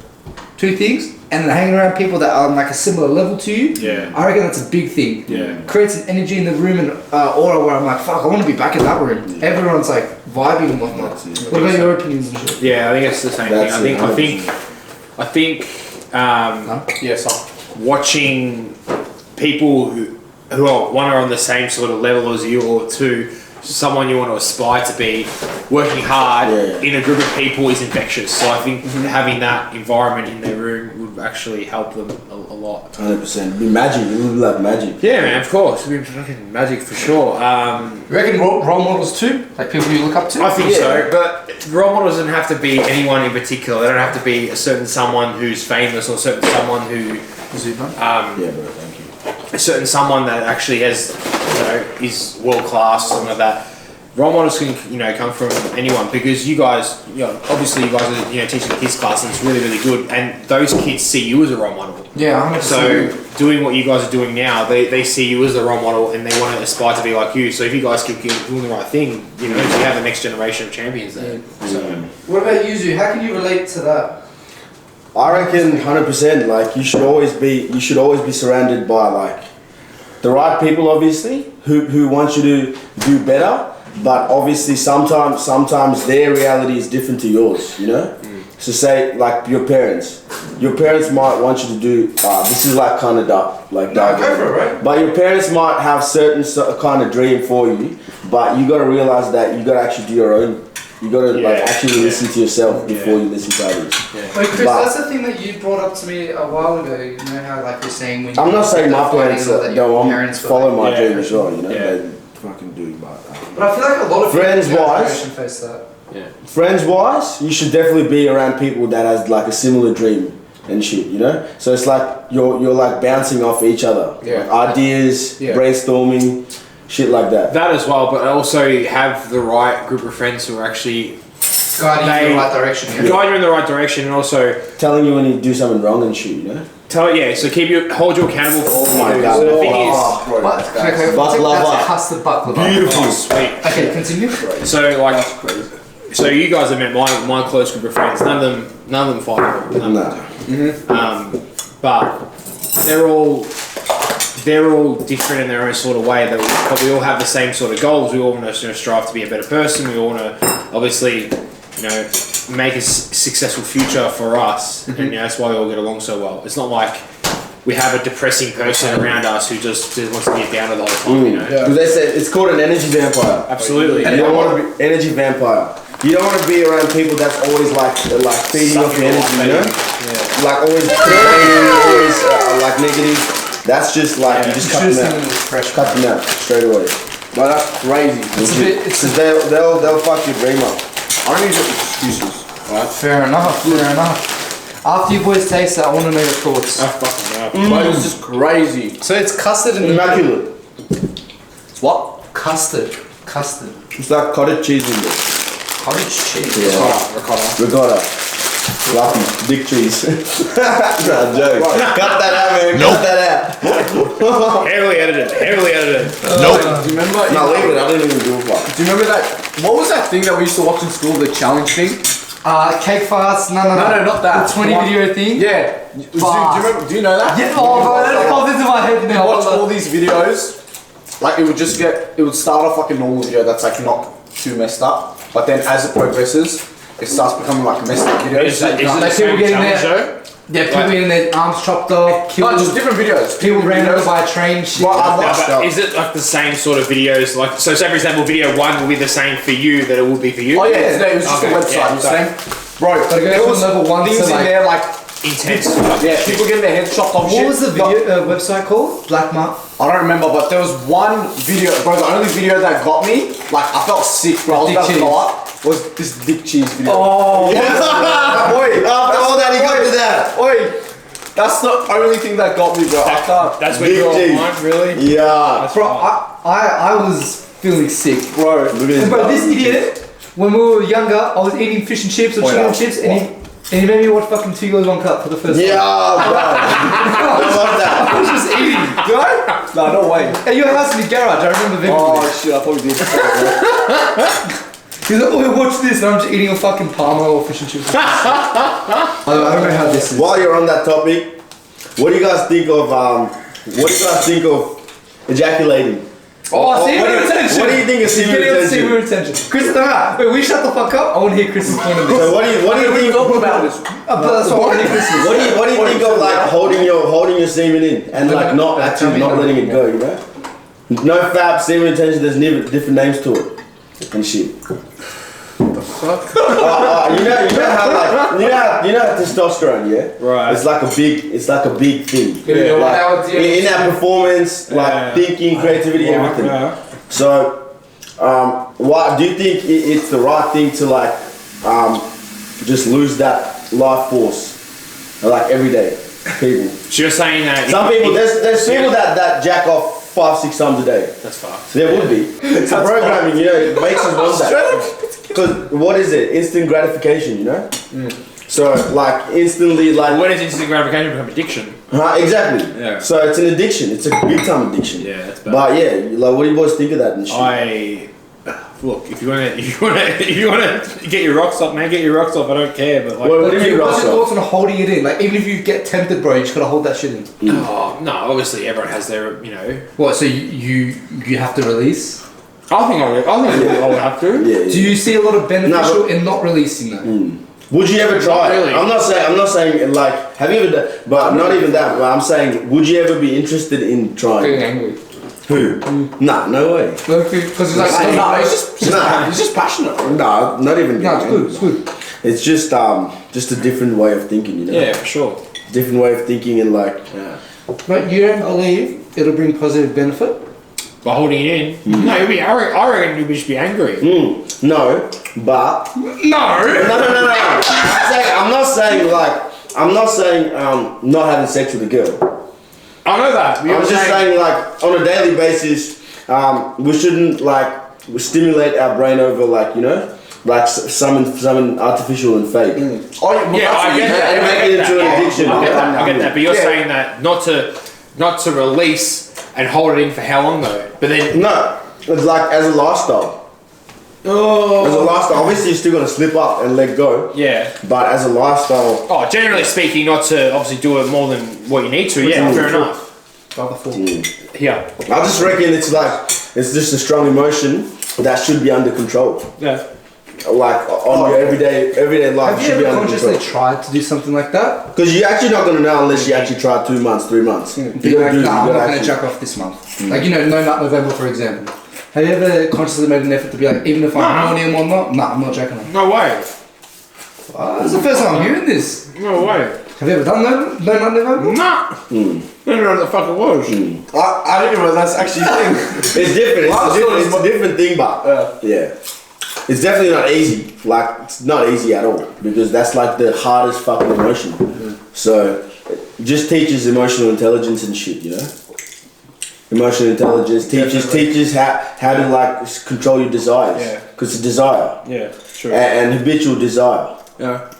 two things, and then hanging around people that are on like a similar level to you, I reckon that's a big thing. Creates an energy in the room and aura where I'm like, fuck, I want to be back in that room. Everyone's like vibing and whatnot. What about your opinions and shit? Yeah, I think it's the same thing. I think watching people who are one are on the same sort of level as you, or two, someone you want to aspire to be, working hard in a group of people is infectious. So I think having that environment in their room would actually help them a lot. 100%. Be magic. It would be like magic. Yeah, man, of course. It'd be fucking magic for sure. You reckon role models too? Like people you look up to? I think so, but role models doesn't have to be anyone in particular. They don't have to be a certain someone who's famous or a certain someone who... a certain someone that actually has, is world class or something like that. Role models can, come from anyone, because you guys, obviously you guys are, teaching the kids class and it's really, really good, and those kids see you as a role model. Yeah, 100%. So doing what you guys are doing now, they see you as a role model and they want to aspire to be like you. So if you guys keep doing the right thing, you have the next generation of champions there. So. What about you, Zu? How can you relate to that? I reckon 100%. Like you should always be surrounded by like the right people, obviously, who want you to do better. But obviously, sometimes their reality is different to yours. So say like your parents might want you to do. This is like kind of dark, like dark. Go for it, right? But your parents might have certain kind of dream for you. But you got to realize that you got to actually do your own. You got to actually listen to yourself before you listen to others. Wait, Chris, that's the thing that you brought up to me a while ago. You know how like you're saying when I'm not saying my parents don't follow my dream like, as well. They fucking do, but I feel like a lot of friends-wise, face that. Friends-wise, you should definitely be around people that has like a similar dream and shit. So it's like you're like bouncing off each other, like ideas, brainstorming. Shit like that. That as well, but also have the right group of friends who are actually guiding you in the right direction. Guide you in the right direction, and also telling you when you do something wrong and shit. So hold you accountable for all my God. So the thing is, that's custard baklava. Beautiful. Oh, sweet. Okay, continue. So you guys have met my close group of friends. None of them fight. But they're all different in their own sort of way. But we all have the same sort of goals. We all want to strive to be a better person. We all want to obviously, make a successful future for us. And that's why we all get along so well. It's not like we have a depressing person around us who just wants to get down to the whole time. Because they say it's called an energy vampire. Absolutely. And you don't want to be energy vampire. You don't want to be around people that's always like feeding off your energy. Like always like negative. That's just like you just cut them out straight away. But that's crazy. They'll fuck your dream up. I don't use excuses. Right? Fair enough. After you boys taste that, I want to know your thoughts. But it's just crazy. So it's custard and Immaculate. It's what? Custard. It's like cottage cheese in there. Cottage cheese. Ricotta. Fluffy. Dick cheese. Nah, joke. Cut that out, man. Cut that out. Heavily edited. Nope. Do you remember? No, leave it. I didn't even do it. Do you remember that? What was that thing that we used to watch in school? The challenge thing? Cake fast. No, not that. The 20 video thing. Yeah. Do you know that? Yeah. Oh, bro, that popped into my head now. Watch all these videos. Like it would start off like a normal video that's like not too messed up, but then as it progresses, it starts becoming like a messed up video. Is it the same challenge show? Yeah, people getting their arms chopped off, killed. No, just different videos. People ran over by a train. Shit. Is it like the same sort of videos? Like, so say for example, video 1 will be the same for you that it would be for you? Oh yeah, it was just a website. It was the same. Bro, there was level 1 things in there like intense. Yeah, people getting their heads chopped off. What was the video website called? Black Mark. I don't remember, but there was one video, bro. The only video that got me, like I felt sick, bro. I was about to go up. Was this dick cheese video? Oh, yes. Wait, after all that, he got to that. Wait, that's the only thing that got me, bro. That's what you're on, really? Yeah. bro, I was feeling sick. Bro, Bro, this idiot, when we were younger, I was eating fish and chips or chicken and chips, and And you made me watch fucking 2 Girls, 1 Cup for the first Yeah, time. bro. I love that. I was just eating. Did I? No, no way. At your house in the garage, I remember vividly. Oh shit, I probably did. He's like, oh, watch this, and I'm just eating a fucking Parma or fish and chips. I don't know how this is. While you're on that topic, what do you guys think of ejaculating? Oh, semen retention. What do you think of semen Getting on semen retention? retention. Chris, wait, we shut the fuck up. I want to hear Chris's point of this. So what do you think? Talk about this. That's what I want to hear Chris's. What do you think of like holding your semen in and like not actually not letting it go? You know, no fab semen retention. There's different names to it and shit. you know testosterone, yeah? Right. It's like a big thing. Yeah. Like, in our performance, like thinking, creativity, everything. Yeah. So, what do you think it's the right thing to like just lose that life force, like everyday people? So you're saying that Some people, there's people that jack off 5-6 times a day. that's fucked. There would be. It's a programming, you know, it makes us want that. Because what is it? Instant gratification, you know? So, like, instantly, like... When does instant gratification become addiction? Exactly. Yeah. So, it's an addiction. It's a big time addiction. Yeah, that's bad. But, yeah, like, what do you boys think of that and shit? Look, if you wanna get your rocks off, man, get your rocks off. I don't care, but like, What do you mean, What's your Russell? thoughts on holding it in? Like, even if you get tempted, bro, you just gotta hold that shit in. oh no, obviously everyone has their, you know. What? So you have to release? I think I would have to. Yeah. Do you see a lot of beneficial but- in not releasing that? Would you ever try Not really. it? I'm not saying, like, have you ever done... But not even that. But I'm saying, would you ever be interested in Feeling trying? angry. Who? Nah, no way. Because it's like, No, he's just passionate, bro. Nah, not even... no, it's good. It's good. It's just a different way of thinking, you know? Yeah, for sure. Different way of thinking and like... But you don't believe it'll bring positive benefit? By holding it in, no, you'd be. I reckon you'd just be angry. No, but... No. No. I'm not saying not having sex with a girl. I know that. I'm just saying like on a daily basis, we shouldn't like stimulate our brain over like, you know, like something artificial and fake. Oh, yeah, I get that. And make it into an addiction. I get that. But you're saying that not to release and hold it in for how long though? But then No, it's like as a lifestyle. oh As a lifestyle, obviously you're still gonna slip up and let go. yeah. But as a lifestyle, Oh, generally speaking, not to obviously do it more than what you need to. Yeah, fair enough. Other four. Yeah. I just reckon it's just a strong emotion that should be under control. Yeah. Like on your everyday life Have you should be ever under consciously control. tried to do something like that? Because you're actually not gonna know unless you actually try 2 months, 3 months. Be like, nah, I'm not gonna jack off this month. Like, you know, No Nut November, for example. Have you ever consciously made an effort to be like, even if I'm horny and whatnot, nah, I'm not jacking off? No way. That's the first time I'm hearing this. No way. Have you ever done No Nut November? Nah. I don't know what the fuck it was. I didn't know that's actually a thing. It's different. It's a different thing, but yeah. It's definitely not easy. Like, it's not easy at all. Because that's like the hardest fucking emotion. So, it just teaches emotional intelligence and shit, you know? Emotional intelligence teaches how to like control your desires. Yeah. Because it's a desire. Yeah, sure. And habitual desire. Yeah.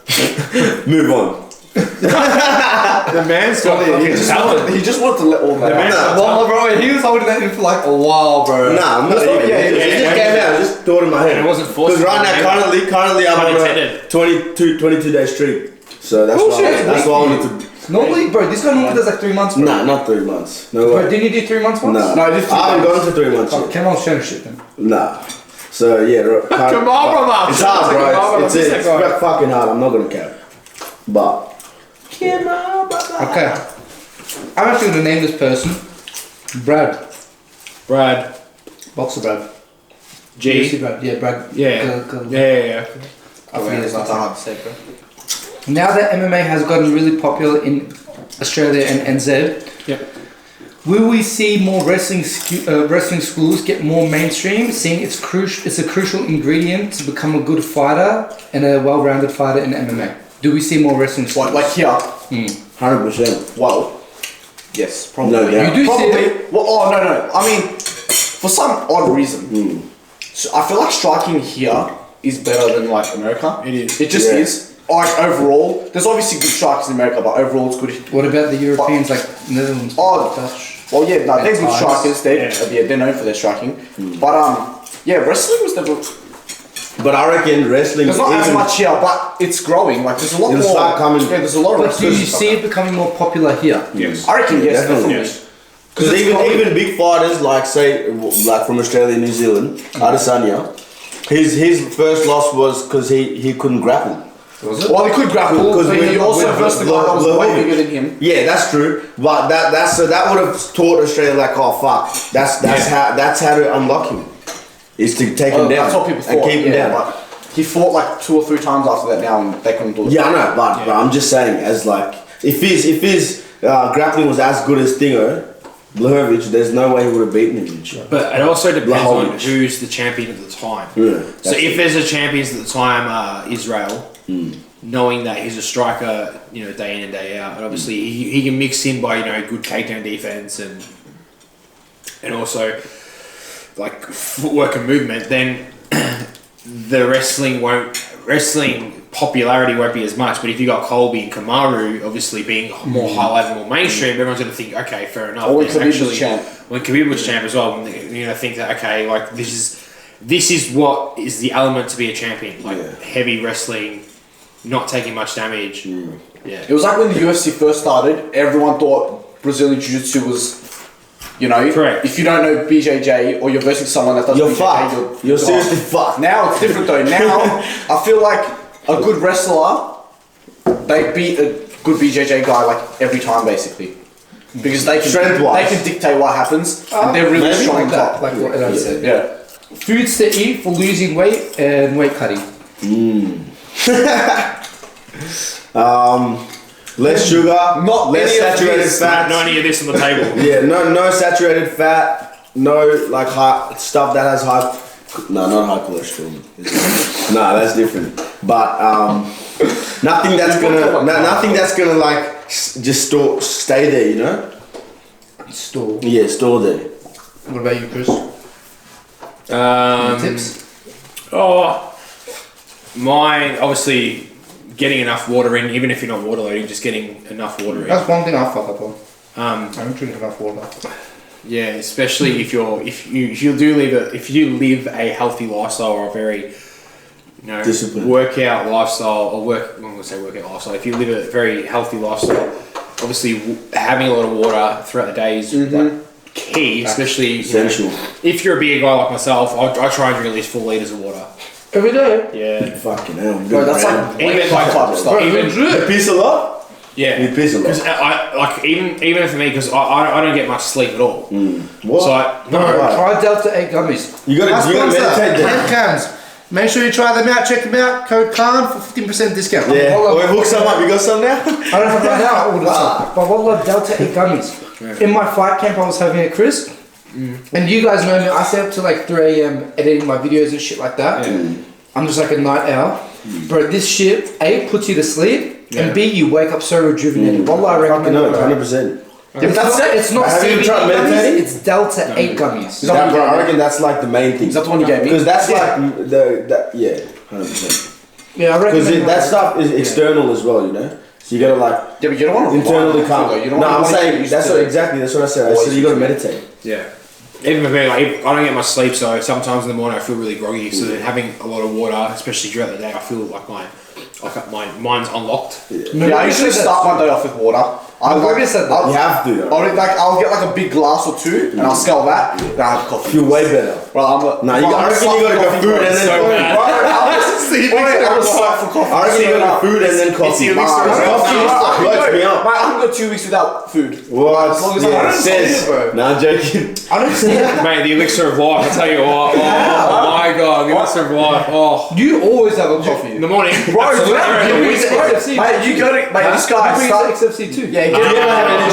Move on. The man's got fucking He just wanted to let all that out. Nah, Well, bro, he was holding that in for like a while, bro. Nah, I'm not even. It just came out. I just thought in my head. And it wasn't forced. Because right now, currently I'm on a Unintended. 22 day streak. So that's why I wanted to. Normally, bro, this guy normally does like 3 months, bro. Nah, not 3 months. No Bro, way. didn't you do 3 months once? Nah. No, I did 3 I haven't gone to 3 months Oh, yet. Cam on sharing shit then. Nah. So yeah, Come on, brother. It's hard, Come on, bro. brother. It's fucking hard. I'm not gonna care. But Okay. I'm actually gonna name this person Brad. Brad. Boxer Brad. G. Brad. Yeah, Brad. Yeah. Go. Yeah. I forget his last Not name. hard to say, bro. Now that MMA has gotten really popular in Australia and NZ, Yep. will we see more wrestling schools get more mainstream, seeing it's a crucial ingredient to become a good fighter and a well-rounded fighter in MMA? Do we see more wrestling schools? Like here. 100%. Well, yes, probably. No doubt. You do see Probably. it. Well, oh no. I mean, for some odd reason, so I feel like striking here is better than like America. It is. It just Yeah. is. like overall, there's obviously good strikers in America, but overall it's good. What about the Europeans like Netherlands? Oh, Dutch? well, yeah, no, they're good Thais. strikers. They're known for their striking. But yeah, wrestling was never. But I reckon wrestling. There's not as even- much here, but it's growing. Like there's a lot It'll more. start coming. Yeah, there's a lot of. But do you wrestlers see it becoming more popular here? Yes. I reckon yes, Definitely. definitely. Yes. Because it's growing. even big fighters like say like from Australia, New Zealand, Adesanya, his first loss was because he couldn't grapple. Was it? Well, he could grapple, Because but when he you- also with- versed the with guy that was way Blahovic. bigger than him. Yeah, that's true. But that would have taught Australia like, oh fuck, that's how to unlock him, is to take him down That's what people and thought. keep him yeah, down. but he fought like 2 or 3 times after that now, and they couldn't do it. Yeah, I know, but I'm just saying, as like, if his grappling was as good as Thingo, Blahovic, there's no way he would have beaten him. But it also depends on Blahovic. who's the champion at the time. Yeah, So if there's a champions at the time, Israel, knowing that he's a striker, you know, day in and day out, and obviously he can mix in by, you know, good takedown defense and also like footwork and movement, then the wrestling popularity won't be as much. But if you got Colby and Kamaru obviously being more highlighted, more mainstream, everyone's going to think, okay, fair enough. Or when There's Khabib was champ. When Khabib was champ as well, you know, think that, okay, like this is what is the element to be a champion, like heavy wrestling, not taking much damage. Yeah. It was like when the UFC first started, everyone thought Brazilian Jiu-Jitsu was, you know, Correct. if you don't know BJJ or you're versing someone that does You're BJJ, fucked. You're gone. seriously fucked. Now it's different though. Now I feel like a good wrestler, they beat a good BJJ guy like every time basically. Because they can Strength-wise. dictate what happens and they're really maybe strong Like that, top. like what Eren said. Yeah. Foods to eat for losing weight and weight cutting. Less sugar, Not less any of saturated this. fat. Not any of this on the table. Yeah, no saturated fat, no like high stuff that has high. No, not high cholesterol. No, that's different. But nothing that's gonna like just stay there, you know. Store. Yeah, store there. What about you, Chris? Tips? Oh, mine obviously getting enough water in, even if you're not water loading, just getting enough water in. That's one thing I fuck up on. Um, I don't drink enough water. yeah, especially if you live a healthy lifestyle or a very Discipline. workout lifestyle or I'm gonna say workout lifestyle. If you live a very healthy lifestyle, obviously having a lot of water throughout the day is like key, especially Essential. if you're a bigger guy like myself. I try and drink at least 4 liters of water. Every day? Yeah. Fucking hell. Bro, that's like Even like type of stuff. You piss a lot? Yeah, You piss a lot. because I like even for me because I don't get much sleep at all. What? So Try Delta 8 gummies. You gotta meditate then. Cans. Make sure you try them out, check them out. Code Kaan for 15% discount. Yeah. Wallah, Or hook some up. You got some now? I don't have right now, I ordered some. But Wallah, Delta 8 gummies. In my fight camp, I was having a Chris. And you guys know me, I stay up to like 3 a.m. editing my videos and shit like that. I'm just like a night owl. Bro, this shit, A, puts you to sleep, and B, you wake up so rejuvenated. Wallah, I recommend No, it. 100%. It's not Have you CBD tried gummies, meditating? it's Delta 8 gummies. That, bro, I reckon that's like the main thing. Is that the one you gave me? Because that's like yeah, 100%. Yeah, I Because recommend that stuff is external as well, you know. So you gotta like Yeah, but you don't want to internally calm. You don't No, I'm want saying that's what exactly. That's what I said. I said you gotta meditate. yeah, even for me, like I don't get much sleep, so sometimes in the morning I feel really groggy. So then having a lot of water, especially throughout the day, I feel like my mind's unlocked. Yeah, I usually start my day off with water. Already said that. You have to. I'll get like a big glass or 2 and I'll scale that. Then I have coffee. Feel way better. Well, Nah, I reckon you gotta go food and then So coffee. bad. I'm suck for coffee. I reckon you gotta go food and then coffee. the elixir of Coffee lights me up. I can go 2 weeks without food. What? As long as Yeah, I it says. bro. Nah, I'm joking. I don't see that. Mate, the elixir of life. I tell you what. Oh my god, the elixir of life. Oh, You always have a coffee. in the morning. Bro, absolutely. You bring the XFC. Mate, you got it. Mate, this guy. You bring the XFC too. Yeah, get Yeah, it.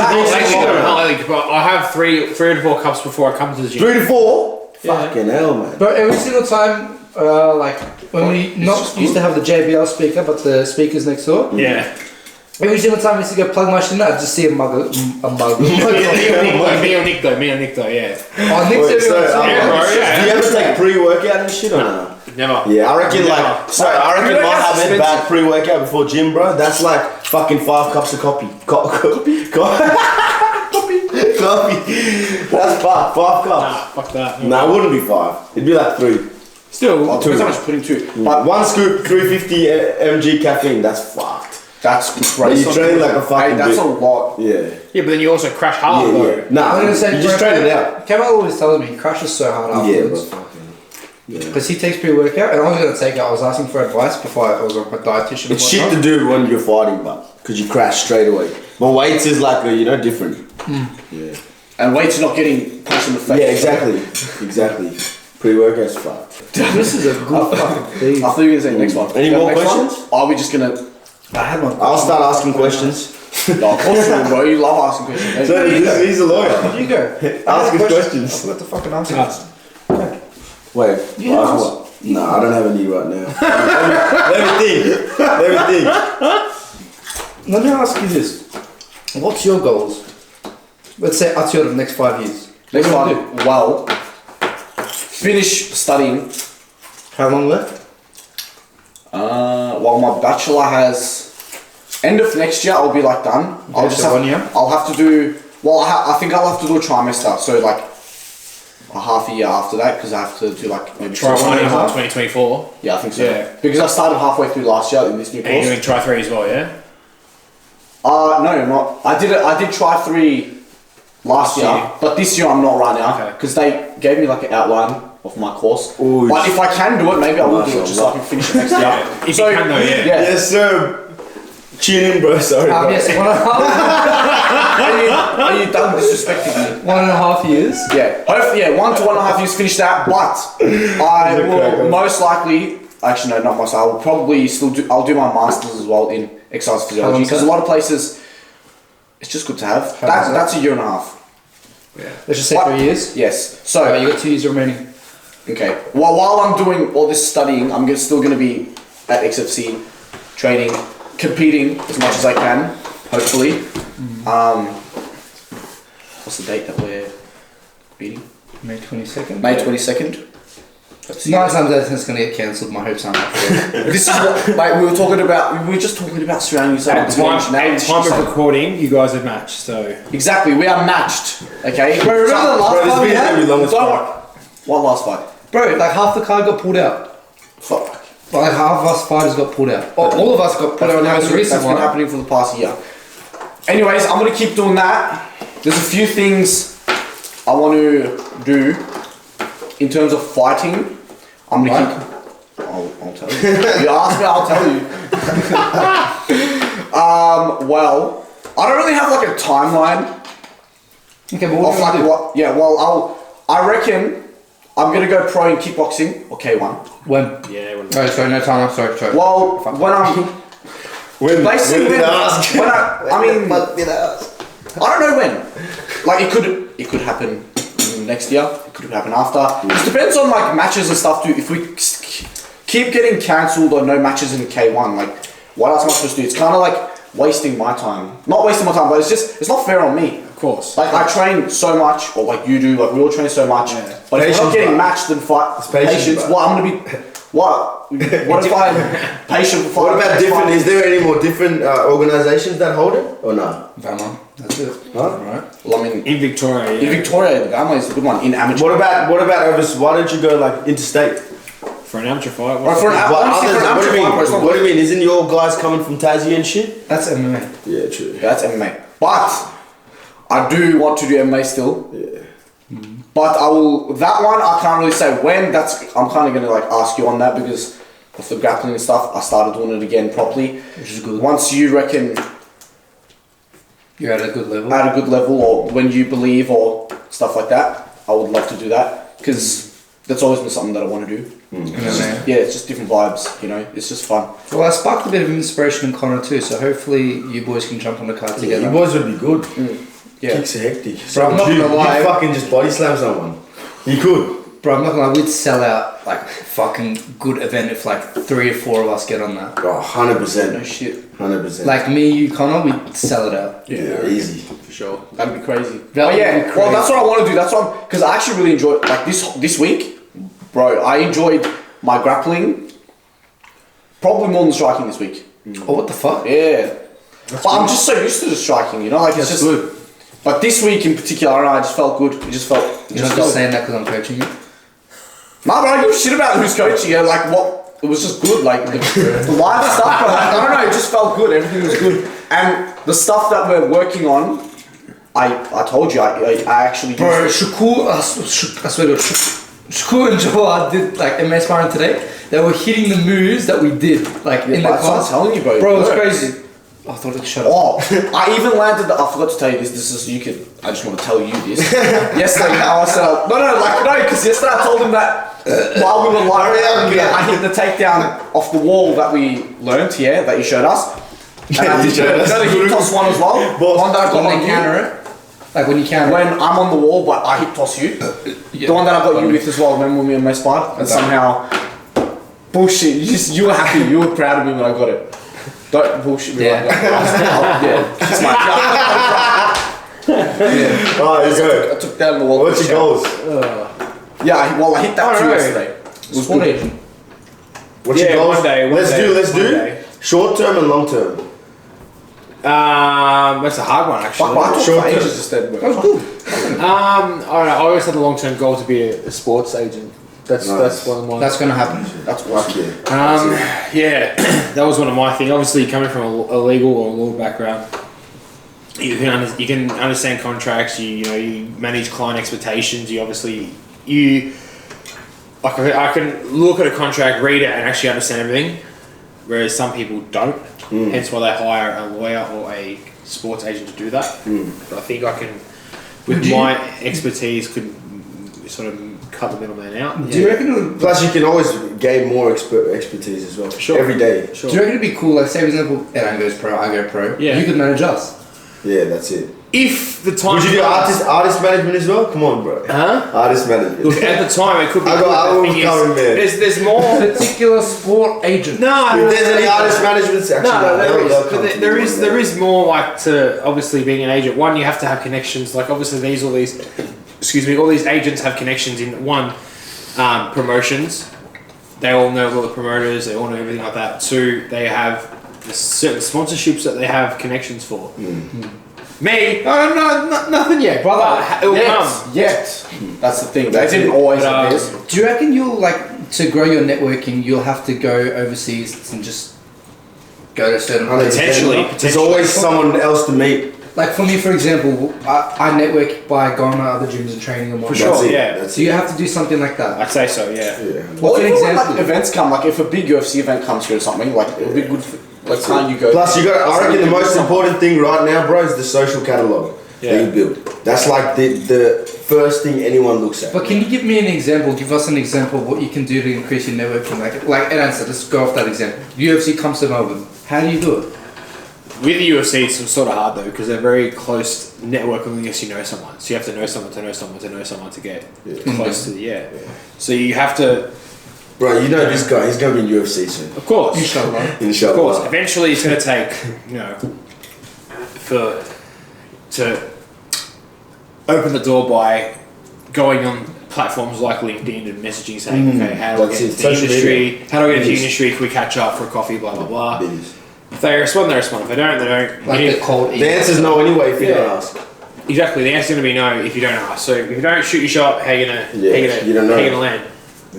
I actually don't know, like, but I have three to four cups before I come to the gym. 3 to 4. Fucking hell, man. But every single time, like when we not used to have the JBL speaker, but the speakers next door. Yeah. Every single time I used to go plug my shit in, I'd just see a mug. Me and Nick though, yeah. Oh, Nick's Wait, so, everyone's Yeah, bro, yeah. do you ever take pre-workout and shit or no? Never. Yeah, I reckon like. So I reckon Pre-workout's my habit expensive. bad pre-workout before gym, bro. That's like fucking 5 cups of coffee. Coffee. That's 5 cups. Nah, fuck that. Nah, it wouldn't be 5. It'd be like 3. Still, Oh, depends how much you're putting to. But 1 scoop, 350 mg caffeine. That's fucked. That's But crazy. you train like a fucking. Hey, that's bitch. a lot. Yeah. yeah, but then you also crash hard Yeah, though. yeah. Nah, I was gonna say, you just train it out. Kemal always tells me he crashes so hard Yeah, afterwards. but fucking. Yeah. Because he takes pre-workout, and I was gonna take it. I was asking for advice before I was on my dietitian. It's shit to do when you're fighting, but because you crash straight away. But weights is like a, different. Yeah. And weights not getting punched in the face. Yeah, exactly. Pre-workout's fucked. This is a good fucking thing. I thought you were gonna say next one. Any You got more next one? questions? Or are we just gonna? I had one. I'll start asking questions. No, of course you will, bro. You love asking questions. So he's a lawyer. You go. Ask his questions. I forgot the fucking answer. Wait, Yeah, ask ask. what? No, I don't have any right now. Let me think. Let me ask you this. What's your goals? Let's say out of the next 5 years. Next What do you wanna one. Well, finish studying. do? How long left? Well, my bachelor has end of next year. I'll be like done. I'll so 1 year? I'll have to do. Well, I think I'll have to do a trimester. So like a half a year after that, because I have to do like maybe Try 1 in 1.5? 2024. Yeah, I think so. Yeah. Because I started halfway through last year in this new And you're course. doing try 3 as well, yeah? No, I'm not. I did try 3 last year, year. but this year I'm not right now Okay. because they gave me like an outline of my course. Ooh, But if I can do it, maybe I will do it just so I can finish it next year. Yeah, if you can though, yeah. Yes, sir. Tune in, bro. Sorry. Bro. Yes, 1.5. Are you done disrespecting me? 1.5 years. Yeah, hopefully, 1 to 1.5 years finish that. But I will most likely, actually no, not most. I will probably still do. I'll do my masters as well in exercise How physiology long's because a that? lot of places, it's just good to have. How long's that? That's a year and a half. Let's just say What? 3 years. Yes. So You got 2 years remaining. okay. Well, while I'm doing all this studying, I'm still going to be at XFC training, competing as much as I can. Hopefully. What's the date that we're competing? May 22nd. May 22nd. Let's 9 times out of 10 it's going to get cancelled. My hopes aren't up for it. This is what like, we were talking about. We were just talking about surrounding yourself. At time of recording, you guys have matched, so... Exactly, we are matched. Okay. Bro, remember the last Bro, this fight we video's had? gonna be long as Don't- fuck. What last fight? Bro, like half the card got pulled out. Fuck. Like half of us fighters got pulled out. All of us got pulled out in the most recent That's been one. happening for the past year. Anyways, I'm gonna keep doing that. There's a few things I want to do in terms of fighting. I'm gonna keep. I'll tell you. You ask me, I'll tell you. Well, I don't really have like a timeline Okay, but what of do you like want to do? what. Yeah, well, I reckon I'm gonna go pro in kickboxing or K1. When? Yeah, when... Oh, sorry, no time. Sorry. Well, when I'm basically when I mean. I don't know when. Like it could happen next year. It could happen after. It depends on like matches and stuff too. If we keep getting cancelled or no matches in K1, like what else am I supposed to do? It's kind of like wasting my time. Not wasting my time, but it's not fair on me. Of course. Like I train so much, or like you do. Like we all train so much. Yeah. But if we're not Patience, getting bro. matched and fight It's patience, bro. well, I'm gonna be. What? What if I'm patient for What about different? Is there any more different organizations that hold it or no? Vama. That's it. Huh? Alright. Well, I mean, In Victoria, yeah. in Victoria, the Gamma is a good one. In amateur. What about overseas? Why don't you go like interstate? For an amateur fight. Or for an honestly, for an What do amateur you fight, bro, it's mean? not What do you mean? Isn't your guys coming from Tassie and shit? That's MMA. Yeah, true. Yeah, that's MMA. But I do want to do MMA still. Yeah. But I will. That one I can't really say when. I'm kind of gonna like ask you on that because of the grappling and stuff. I started doing it again properly, Which is good. Once you reckon You're at a good level. at a good level, or when you believe, or stuff like that, I would love to do that because that's always been something that I want to do. MMA. Yeah, it's just different vibes. You know, it's just fun. Well, I sparked a bit of inspiration in Connor too, so hopefully you boys can jump on the card Yeah, together. you boys would be good. Yeah. Kicks are hectic. Bro, I'm not you, gonna lie. You fucking just body slam someone. You could. Bro, I'm not gonna lie, we'd sell out like a fucking good event if like 3 or 4 of us get on that. Oh, 100%. No shit. 100%. Like me, you, Connor, we'd sell it out. yeah, easy. For sure. That'd be crazy. That Oh would yeah. be Well, that's crazy. what I want to do. That's what because I actually really enjoyed like this week, bro. I enjoyed my grappling, probably more than striking this week. Oh, what the fuck? Yeah. But I'm just so used to the striking, you know, like it's That's just good. But this week in particular, I don't know, I just felt good. It just felt. You're not just saying that because I'm coaching you? Nah, but I give a shit about who's coaching you. Like what? It was just good. Like the live stuff. But like, I don't know. It just felt good. Everything was good. And the stuff that we're working on, I told you, I actually. Bro, Shakur, I swear to God, Shakur and Jawad did like MMA sparring today. They were hitting the moves that we did like in the class. I'm telling you, bro. Bro, it was crazy. I thought it shut up. Oh, I even landed. I forgot to tell you this. This is you could. I just want to tell you this. Yesterday, I said no, because yesterday I told him that while we were live, I hit the takedown off the wall that we learned here that you showed us. And I did the hip toss one as well. One that I got on counter it. Like when you counter when I'm on the wall, but I hip toss you. The one that I got you with as well. Remember when we made sparred and somehow bullshit. You were happy. You were proud of me when I got it. Don't bullshit me like that. It's my Oh, you go. I took down the wall. What's your goals? I hit that too yesterday. It was Sport good. agent. What's your goals? One day. Let's do day. short term and long term. That's a hard one actually. Fuck, I talked Short for term. ages instead. That was good. I don't know. I always had the long-term goal to be a sports agent. That's one of my. That's gonna happen. That's Fuck awesome. yeah. That was one of my things. Obviously, coming from a legal or a law background, you can understand contracts. You manage client expectations. I can look at a contract, read it, and actually understand everything. Whereas some people don't. Hence why they hire a lawyer or a sports agent to do that. But I think I can, with my expertise, could sort of cut the middleman out. Do you reckon it would, Plus, you can always gain more expertise as well. Sure. Every day. Sure. do you reckon it'd be cool, like say for example, Eren goes pro, I go pro, Yeah. you could manage us? Yeah, that's it. If the time Would you do comes- artist management as well? Come on, bro. Huh? Artist management. Look, at the time it could be. I got good. The albums thing is, coming, man. There's more. Particular sport agent. No, If there's any artist management section, No, there is. they'll But come to there you is one there day. is more like to obviously being an agent. One, you have to have connections. Like obviously all these agents have connections in one, promotions. They all know all the promoters. They all know everything like that. Two, they have certain sponsorships that they have connections for. Me, nothing yet, brother. It will come. Yet. That's the thing. They didn't always have this. Do you reckon you'll like to grow your networking? You'll have to go overseas and just go to certain places. Potentially. There's always someone else to meet. Like for me, for example, I network by going to other gyms and training and whatnot. Sure, That's it. yeah. That's So you have to do something like that. I'd say so. Yeah. What's Or an even when, example? like events come, like if a big UFC event comes here or something, like it'll be good for like can't you go. Plus, I reckon the most important thing right now, bro, is the social catalog that you build. That's like the first thing anyone looks at. But can you give me an example? Give us an example of what you can do to increase your networking. Like Eren said, let's go off that example. UFC comes to Melbourne. How do you do it? With the UFC, it's sort of hard though because they're very close network unless you know someone. So you have to know someone to know someone to know someone to get close to the So you have to. Bro, you know this guy, he's going to be in UFC soon. Of course. Inshallah. Inshallah. Of course. Eventually, it's going to take to open the door by going on platforms like LinkedIn and messaging saying, okay, how do I That's get it. into the Social industry? media. How do I get into It the is. industry? Can we catch up for a coffee? Blah blah blah. It is. If they respond, they respond. If they don't, they don't. Like You the need- cold The answer's no anyway if you Yeah. don't ask. Exactly. The answer's going to be no if you don't ask. So if you don't shoot your shot, how you gonna Yeah, you don't know. how you gonna land?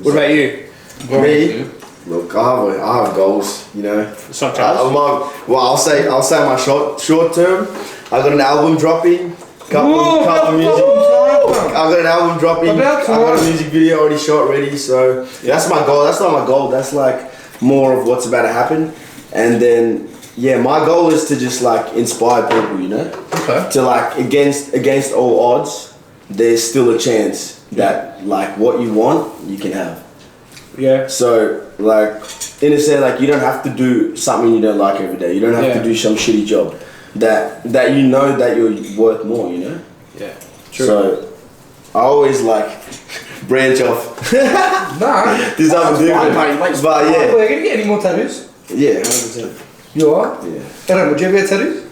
What about you? Me? Look, I have goals, you know. Sometimes. I'll say my short term. I got an album dropping. Couple music. I got an album dropping. I got a music video already shot ready. So that's my goal. That's not my goal. That's like more of what's about to happen. And then my goal is to just like inspire people, you know. Okay. To like against all odds, there's still a chance that like what you want you can have. Yeah. So, like, in a sense, like, you don't have to do something you don't like every day. You don't have to do some shitty job that you know that you're worth more, you know? Yeah. True. So, I always, like, branch off. Nah. This other different. But, Wait, yeah. are you gonna get any more tattoos? Yeah, 100%. You are? Yeah. Eren, would you ever get tattoos?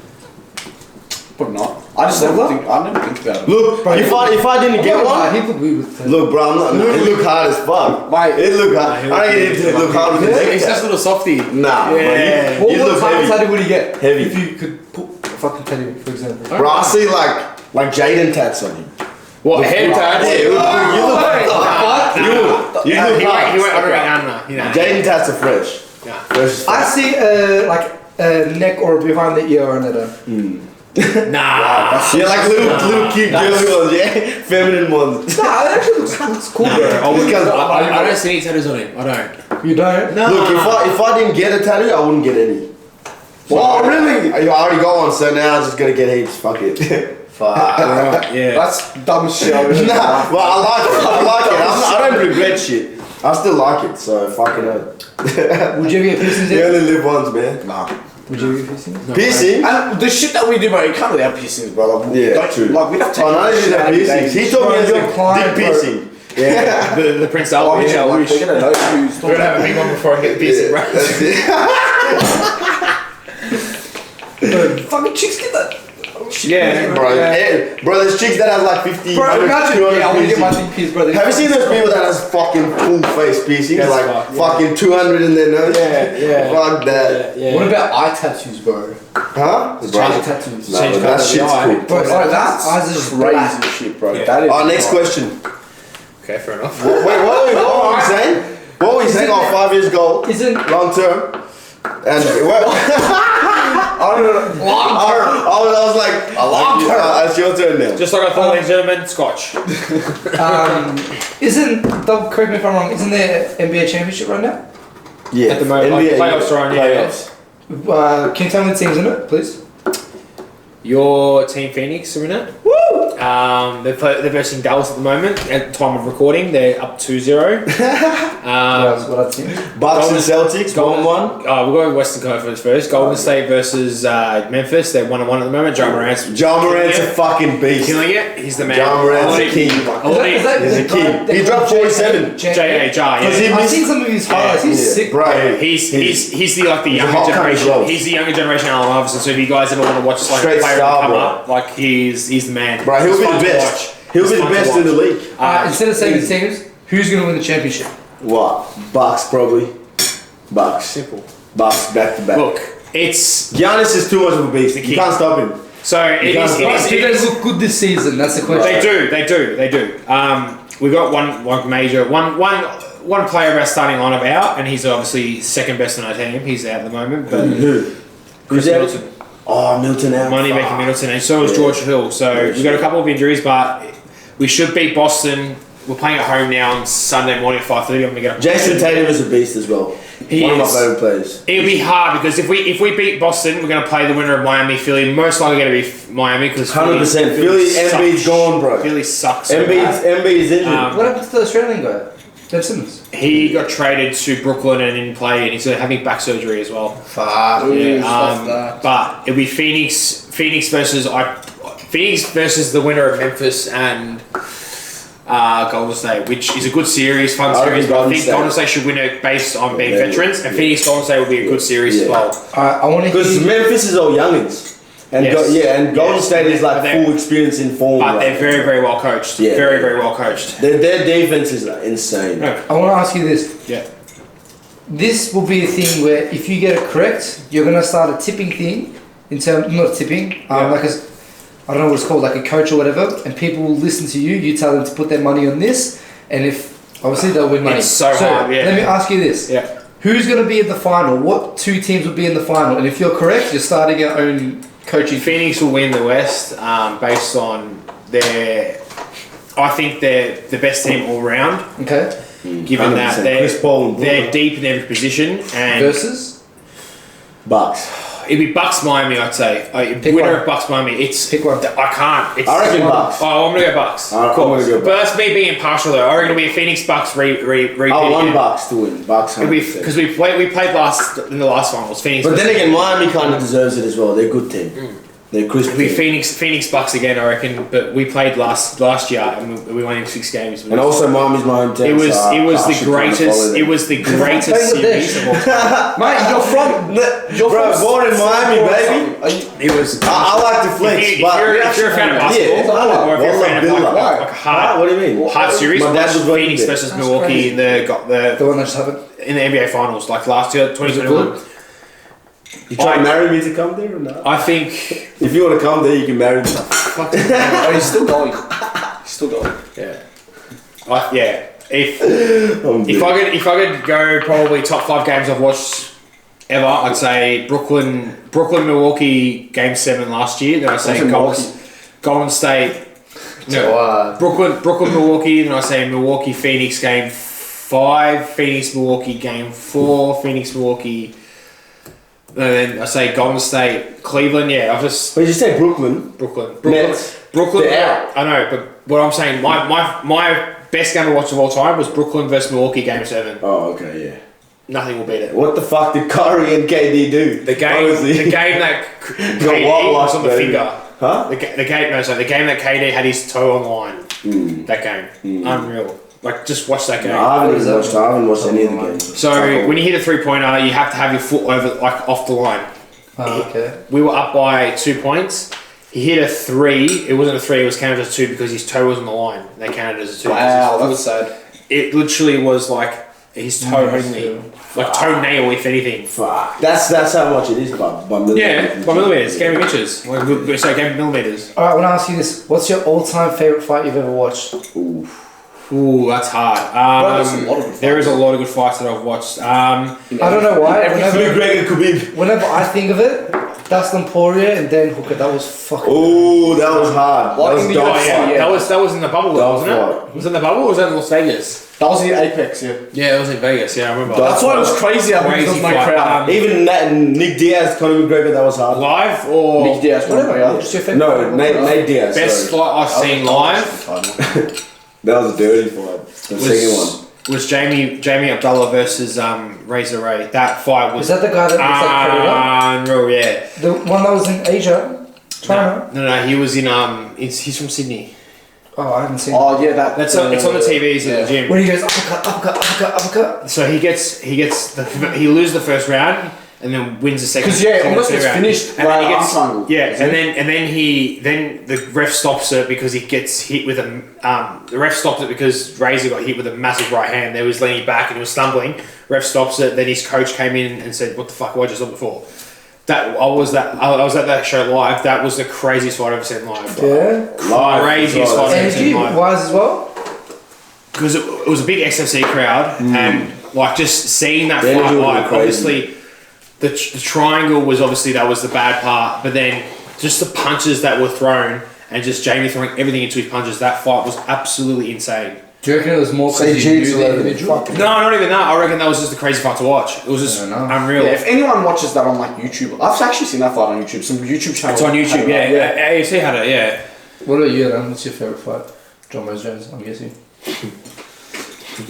Probably not. I just never think about it. Look, if I didn't get one, He looked weird with look, bro, I'm not. It look hard as fuck. Mate, It look hard. I don't need it to look hard with the neck He's just a tat. little softy. Nah, Yeah. bro, you look type of heavy. tattoo would you get? Heavy. If you could put a fucking tattoo, for example. Bro, I see like Jaden tats on you. What, head tats? Yeah, you look He hard. went under and under, you know. Jaden tats are fresh. Yeah. Fresh as fuck. I see like a neck or behind the ear on it. Nah. Yeah, like little cute girly ones, yeah? Feminine ones. Nah, it actually looks cool, bro. I don't see any tattoos on him. I don't. You don't? No. Look, if I didn't get a tattoo, I wouldn't get any. oh, really? I already got one, so now I'm just gonna get heaps. Fuck it. Fuck. Yeah. That's dumb shit. Nah, well, I like it. I don't regret shit. I still like it, so fuck it up. Would you ever get piercings You yet? only live once, man. Nah. Would you ever get piercings? Piercing? And the shit that we do, bro, you can't really have piercings, bro. Like, Yeah, don't, true. Like, we have to take Oh, no, shit you out have of piercings. days. He told me Bro, he your got client, dick bro. piercing. Yeah. the Prince Oh, Albert. yeah, like, they're gonna know who's We're gonna have a big one before I get piercing, bro. That's it. Fucking chicks get that. Yeah. Bro, yeah. Bro, there's chicks that have like 50, Bro, 100, imagine. 200 Yeah, I want to get my piercings. thing pierced, bro. Have you seen those people that has fucking full face piercings? That's Like fuck, yeah. fucking 200 in their nose? Yeah. Fuck that. Yeah. What about eye tattoos, bro? Huh? Eye Bro, tattoos. nah, Change bro, that colour of the shit's eye. cool. Bro, like that, eyes are just black. crazy shit, bro. Yeah. That is. Next question. Okay, fair enough. Wait, what were we saying? What were we saying? Oh, 5 years goal, Isn't long term. And what? I don't know. long term? I was like, A long term. It's your turn now. Just like I thought, ladies and gentlemen, Scotch. Isn't, don't correct me if I'm wrong, isn't there NBA championship right now? Yeah. At the moment, like, playoffs are on, yeah. Playoffs. Can you tell me the teams in it, please? Your team Phoenix are in it. Woo! They're versing Dallas at the moment. At the time of recording, they're up 2-0. What are the teams? Bucks and Celtics, Golden- 1-1. We'll go with Western Conference first. Golden State versus Memphis. They're 1-1 at the moment. John Morant's John Morant's a fucking beast. killing it. He's the man. John Morant's a king. Is that He's a the king. guy- He dropped 47. J.A.J. Because he Yeah. I've missed. seen some of his highlights. He's Yeah, sick. bro. He's the a younger hot cunt as generation. well. He's the younger generation Allen Iverson. So if you guys ever want to watch like Straight a player star, come bro. up, like he's the man. Bro, he'll It's be fun the to best. watch. He'll It's be the fun to best in the watch. league. Instead of saying the teams, who's going to win the championship? What? Bucks, probably. Bucks. Simple. Bucks back to back. Look, it's Giannis is too much of a beast. You king. can't stop him. so it is. can't- It Do is, they it is look good this season? That's the question. they do. We got one major player of our starting lineup out, and he's obviously second best on our team. He's out at the moment, but Who? Chris Who's out? Middleton, Oh, Milton out. money making Middleton, and so is George Hill. So we got a couple of injuries, but we should beat Boston. We're playing at home now on Sunday morning at 5:30. I'm gonna get up. Jason Tatum is a beast as well. He One of my is. favorite players. It'll be hard because if we beat Boston, we're going to play the winner of Miami, Philly. Most likely going to be Miami because 100%. Philly, Embiid's gone, bro. Philly sucks. so bad. Embiid's injured. What happened to the Australian guy? Ben Simmons. He got traded to Brooklyn and didn't play, and he's having back surgery as well. Fuck. But it'll be Phoenix versus the winner of Memphis and Golden State, which is a good series, fun I series. reckon But I Golden think State. Golden State should win it based on being Yeah. veterans, and Phoenix Golden State will be a good series as Yeah. well. I want to Because hear. Memphis is all youngins. And Yes. Golden Yes. State is But like they're- full experience in form. But right they're now. very, very well coached. Yeah. Very, very well coached. Their defense is like insane. No. I want to ask you this. Yeah. This will be a thing where if you get it correct, you're gonna start a tipping thing. In terms, not tipping. Yeah. Like I don't know what it's called, like a coach or whatever, and people will listen to you. You tell them to put their money on this, and if obviously they'll win money. It's so hard, yeah. Let me ask you this. Yeah. Who's going to be in the final? What two teams will be in the final? And if you're correct, you're starting your own coaching. Phoenix will win the West based on their. I think they're the best team all round, Okay. given that 100%. Chris Paul and they're Booker. deep in every position. And Versus? Bucks. it'd be Bucks Miami, I'd say. Pick Winner one. of Bucks Miami. It's Pick one. I can't. It's, I reckon Bucks. Oh, I'm gonna go Bucks. I'm Of course. gonna go But that's me being impartial though. I reckon it'll be a Phoenix Bucks repeat. I want again. Bucks to win. Bucks. Because 100%. we played last in the last finals. Phoenix. But then versus- again, Miami kind of deserves it as well. They're a good team. They're crisp. It'll be Phoenix Bucks again, I reckon. But we played last year and we won in 6 games. And also Miami's my hometown. It was so the greatest. It was the greatest series of all time. Mate, you're born in Miami, baby. It was. I like to flex, If but you're a fan of basketball, or if you're a fan of like a hard, what do you mean? hard series, My dad watch was working Phoenix there. versus Milwaukee in the The one that just happened. in the NBA Finals, like last year, 2021. You try to marry me to come there or not? I think If you want to come there, you can marry me. Oh, he's still going. He's still going. yeah. If I could go probably top 5 games I've watched ever, I'd say Brooklyn Milwaukee Game 7 last year. Then I'd say Golden State. No, Brooklyn Milwaukee. Then I'd say Milwaukee Phoenix Game 5, Phoenix Milwaukee Game 4, Phoenix Milwaukee. And then I say Golden State, Cleveland. Yeah, But you say Brooklyn. Nets. Brooklyn. They're out. I know, but what I'm saying, my best game I watched of all time was Brooklyn versus Milwaukee Game 7. Oh, okay, yeah. Nothing will beat it. What the fuck did Kyrie and KD do? The game that KD was on the finger. Huh? The game that KD had his toe on the line. That game, unreal. Like, just watch that game. No, I haven't watched any of the games. So when you hit a 3-pointer, you have to have your foot over, like, off the line. Okay. We were up by 2 points. He hit a 3. It wasn't a 3. It was counted as a 2 because his toe was on the line. They counted as a 2. Wow, that was sad. It literally was like his toe only, like toenail, if anything. Fuck. That's how much it is by millimeters. Yeah, by millimeters. Game of inches. Like, so game of millimeters. All right, I want to ask you this: what's your all-time favorite fight you've ever watched? Ooh, that's hard. There is a lot of good fights that I've watched. I don't know why. Whenever I think of it, Dustin Poirier and Dan Hooker. That was fucking. Oh, that was hard. That was dark. That was in the bubble, wasn't it? Was it in the bubble or was that in Las Vegas? That was in Apex, yeah. Yeah, it was in Vegas. Yeah, I remember. That's why it was crazy. There was no crowd. Even Nick Diaz, Conor McGregor, that was hard. Live or Nick Diaz, Whatever. whatever. What's your favorite? No, Nate Diaz. best sorry. fight I've seen live That was a dirty fight. The second one. was Jamie Abdullah versus Razor Ray. That fight was Is that the guy that looks like unreal. Yeah. The one that was in Asia, China. No. He was in he's from Sydney. Oh, I haven't seen. Oh, yeah, It's on the TVs in the gym. When he goes uppercut. So he loses the first round and then wins the second. Because almost gets finished. And then he gets triangle. then the ref stops it because he gets hit with the ref stopped it because Razor got hit with a massive right hand. There was leaning back and he was stumbling. Ref stops it. Then his coach came in and said, "What the fuck? Why just stop before?" I was at that show live. That was the craziest fight I've ever seen live. Bro. Yeah. Craziest fight I've ever seen live. Wise as well. Because it was a big XFC crowd and like just seeing that fight live. Obviously, the triangle was that was the bad part, but then just the punches that were thrown and just Jamie throwing everything into his punches. That fight was absolutely insane. Do you reckon it was more because you knew the individual? No, not even that. I reckon that was just a crazy fight to watch. It was just unreal. Yeah, if anyone watches that on like YouTube, I've actually seen that fight on YouTube. Some YouTube channels. It's on YouTube, yeah. AFC had it, yeah. What about you, Eren? What's your favourite fight? John Rose Jones, I'm guessing.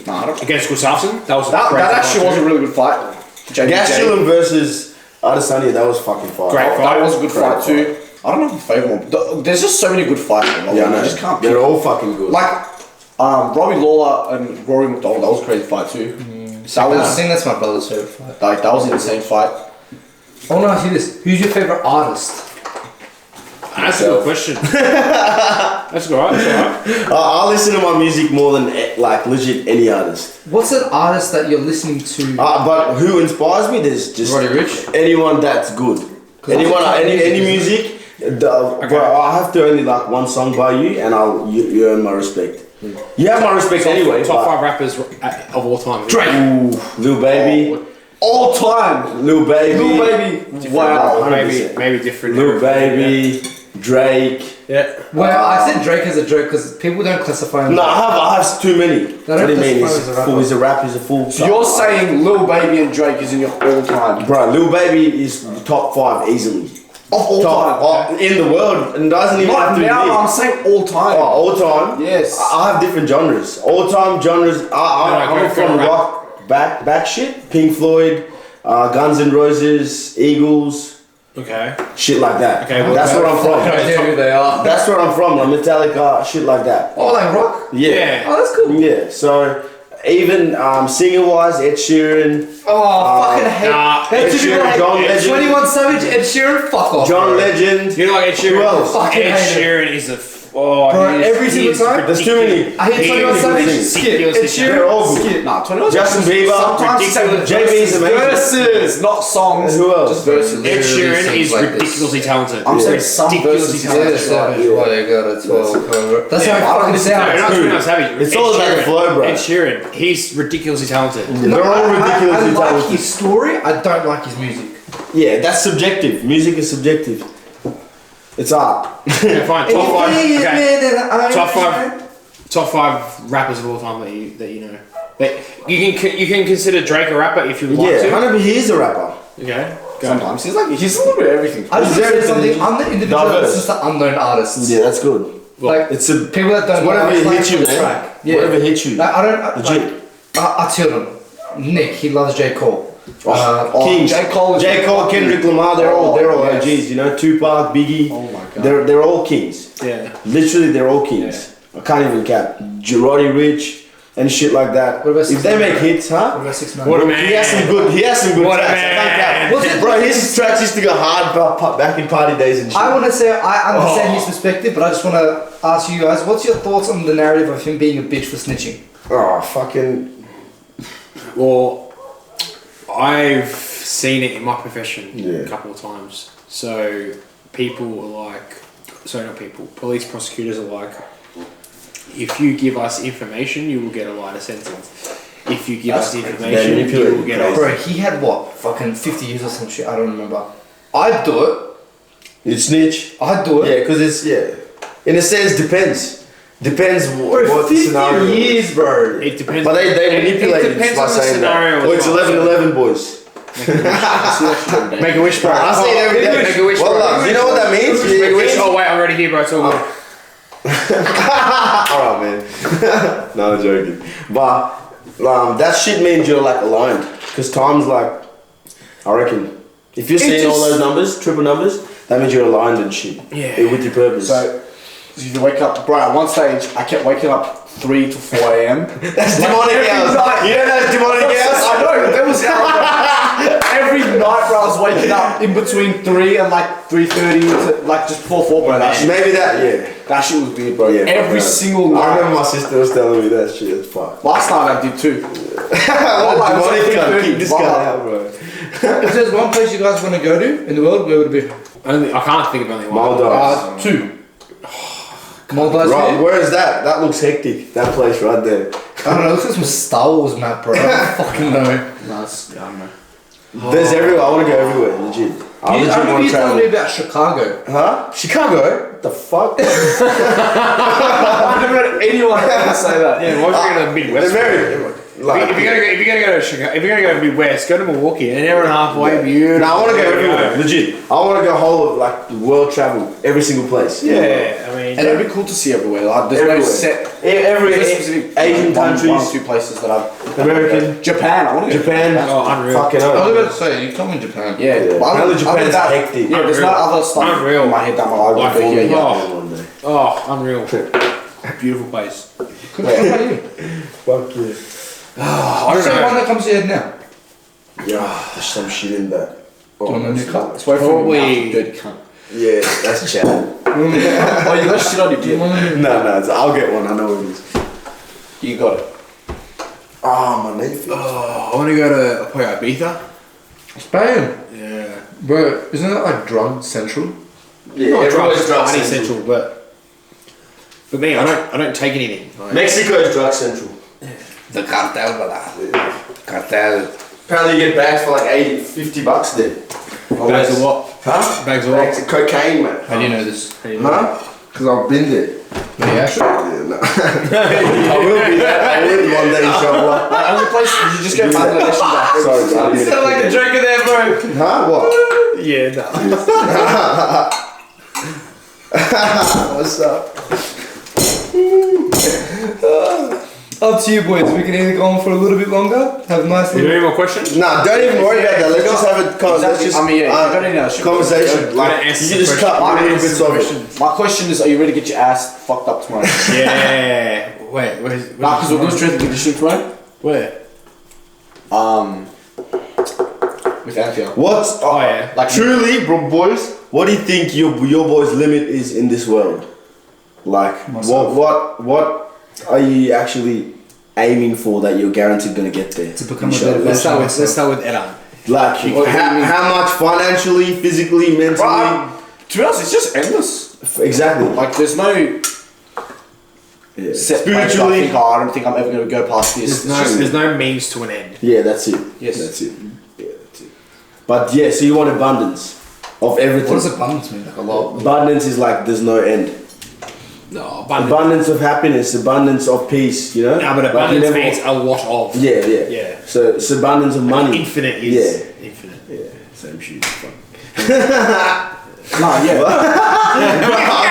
Nah, I don't. Against Gustafsson? That was That actually was a really good fight. Gastelum versus Adesanya, that was fucking fire. Great fight. That was a good fight too. I don't know if my favourite one. There's just so many good fights. Yeah, I just can't. They're all fucking good. Like Robbie Lawler and Rory McDonald. That was a crazy fight too. I think that's my brother's favourite fight. Like that was an insane fight. I want to ask you this: who's your favourite artist? That's a good question. That's alright. I listen to my music more than like legit any artist. What's an artist that you're listening to? But who inspires me? There's just Roddy Ricch? anyone that's good. Any music. Bro, I have to only like one song by you, and you earn my respect. You have my respect anyway. Top 5 rappers of all time. Drake. Ooh, Lil Baby. All time. Lil Baby. Wow. Maybe different. Lil Baby. Drake. Yeah. Well, I said Drake as a joke because people don't classify him. No, I have too many. What do you mean? He's a rapper. He's a fool. So you're saying Lil Baby and Drake is in your all time? Bro, Lil Baby is top 5 easily. Of all time? In the world, and doesn't even have Not to be now, big. I'm saying all time. All time. Yes. I have different genres. All time genres. I'm from rock back shit. Pink Floyd, Guns N' Roses, Eagles. Okay. Shit like that. Okay, well, that's where I'm from. I know who they are. That's where I'm from. Like Metallica, shit like that. Oh, like rock? Yeah. Oh, that's cool. Yeah. So even singer wise, Ed Sheeran, Oh, fucking hate. nah, Ed Ed Sheeran, John Legend. 21 Savage, Ed Sheeran, fuck off. John bro. Legend. You know like Ed Sheeran? Who else? Fucking Ed hate it. Sheeran is a bro, every single time? There's too many. I hate 21 Savage, skip. Ed They're all Sheeran, good. skip. Nah, 21 Justin Bieber. Sometimes he sang the JB's amazing. verses, not songs. Who else? Just verses. Ed Sheeran Literally is sings like this. ridiculously talented. I'm saying some ridiculously verses. talented. Savage, why you got a 12 cover. That's Yeah, how it fucking No, sounds. not 21 Savage. It's Ed all about the Sheeran. flow, bro. Ed Sheeran, he's ridiculously talented. They're all ridiculously I like talented. his story, I don't like his music. Yeah, that's subjective. Music is subjective. It's art. Okay, fine. Top five. Okay. Top five rappers of all time that you know. That you can consider Drake a rapper if you would like Yeah, to. 100%. He is a rapper. Okay. Go. Sometimes he's a little bit of everything. I just Is there said something, anything- I'm the individual Diverse. that's just the unknown artists. Yeah, that's good. Like, It's a people that don't whatever like hits you, the man. track. Yeah. Whatever hits you. Like, I don't, Legit. I tell them. Nick, he loves J. Cole. Kings. J. Cole, Kendrick Lamar, they're all yes. OGs, you know, Tupac, Biggie. Oh my God. They're all kings. Yeah. Literally, they're all kings. I can't even cap. Roddy Rich and shit like that. What about If 6 they ix make hits, What huh? about 6 9 What a man. He has some good What a tracks. I man. can't cap. What's it- Bro, his tracks used to go hard back in party days and shit. I want to say I understand his perspective, but I just want to ask you guys, what's your thoughts on the narrative of him being a bitch for snitching? Oh, fucking. Well, I've seen it in my profession Yeah. a couple of times. So people are like, sorry, not people, police prosecutors are like, if you give us information, you will get a lighter sentence. If you give us information, Yeah, you will get a Bro, he had what? Fucking 50 years or some shit, I don't remember. I'd do it. You snitch? I'd do it. Yeah, because it's, yeah. In a sense, depends. Depends Bro, what the 50 scenario is. years, bro. It depends. But they manipulate it depends by on the saying scenario that. Oh, it's as well. 11-11, boys. Make a wish, bro. I say it every day. Make a wish, bro. Well, you know what that means? Make a wish. Oh wait, I'm already here, bro. It's all good. Alright, man. No, I'm joking. But that shit means you're like aligned. Because time's like, I reckon, if you're seeing all those numbers, triple numbers, that means you're aligned and shit. Yeah. With your purpose. So you wake up, bro. At one stage, I kept waking up 3 to 4 a.m. that's demonic hours. You know that's demonic hours? I know. There was every night, bro. I was waking up in between 3 and like 3:30 to like just before 4, bro. That shit, Maybe that, yeah. that shit was weird, bro. Yeah, every bro. single I night. remember my sister was telling me that shit. It's fucked. Last night I did too. Demonic cunt. Kick this guy out, bro. If there's one place you guys want to go to in the world, where would it be? I can't think of only one. Maldives. 2. Maldives. Right, Right, where is that? That looks hectic. That place right there. I don't know, it looks like some Star Wars map, bro. I don't fucking know. Nice. I don't know. There's everywhere. I want to go everywhere. Legit. I I legit remember want you to telling travel. me about Chicago. Huh? Chicago? What the fuck? I've never heard anyone ever say that. Yeah, why would you go to the Midwest? They're like, If you're gonna go to Chicago, if you're gonna go to Midwest, go to Milwaukee. An hour and a half away, beautiful. no, I want to go everywhere. Legit. I want to go whole of like the world travel, every single place. Yeah, I mean, And it'd be cool to see everywhere. Like, there's Everywhere. no set. Every there's specific Asian one or countries, two places that I've. American, Japan. I want to go. Japan. oh, unreal. Fucking I was hell. about to say, you told me Japan. Yeah, Yeah. but Apparently other Japan's than that, hectic. Yeah, there's no Unreal. other stuff Unreal. in my head that I Like, would go. Yeah, oh. One day. Oh, unreal. Beautiful place. Good. What about you? Fuck yeah. Oh, I What's don't the one know. that comes to your head now? Yeah, there's some shit in that. Do you want a new cup? It's way from Probably- your mouth, you dirty cunt. Yeah, that's chat. Oh, you got shit on your Do you beard. want a new No, I'll get one. I know what it is. You got it. Ah, my nephew. Oh, I want to go to probably Ibiza. Spain? Yeah. Bro, isn't that like drug central? Yeah, Not everywhere's drug party central. central, but for me, I don't take anything. Like, Mexico is drug central. The cartel, brother. Cartel. Apparently you get bags for like 80, 50 bucks there. bags of what? Huh? Bags of Bags what? of cocaine, man. How do you know this? Huh? Because I've been there. Yeah, sure. Yeah, no. I will be there. I will one day, inshallah. Like, only place you just go Bangladesh and back. Sorry, bro. You sound like a joker there, bro. Huh? What? Yeah, no. What's up? up to you, boys. We can either go on for a little bit longer, have a nice You little. got any more questions? Nah, don't even worry about that. Let's just have a conversation. Like, you can just cut my little bits of it. My question is, are you ready to get your ass fucked up tomorrow? Yeah. Wait, where's Nah, because we're doing strength and conditioning tomorrow. where? With Anthea. What's Oh yeah. Like truly, bro, boys? What do you think your boy's limit is in this world? Like, what are you actually aiming for that you're guaranteed gonna get there? To become a Inshallah. better Let's start with Eren. Like, how much financially, physically, mentally? to be honest, it's just endless. Exactly. Like there's no set Spiritually. place I don't think I'm ever going to go past this. There's no means to an end. Yeah, that's it. Yes. That's it. Yeah, that's it. But yeah, so you want abundance of everything. What does abundance mean? Like a lot. Abundance is like there's no end. No, Abundance of happiness, abundance of peace, you know? No, but Like, you abundance never- means a lot of. Yeah. Yeah. So it's abundance of money. Infinite is infinite. Yeah, same shit. Fuck. Nah, yeah.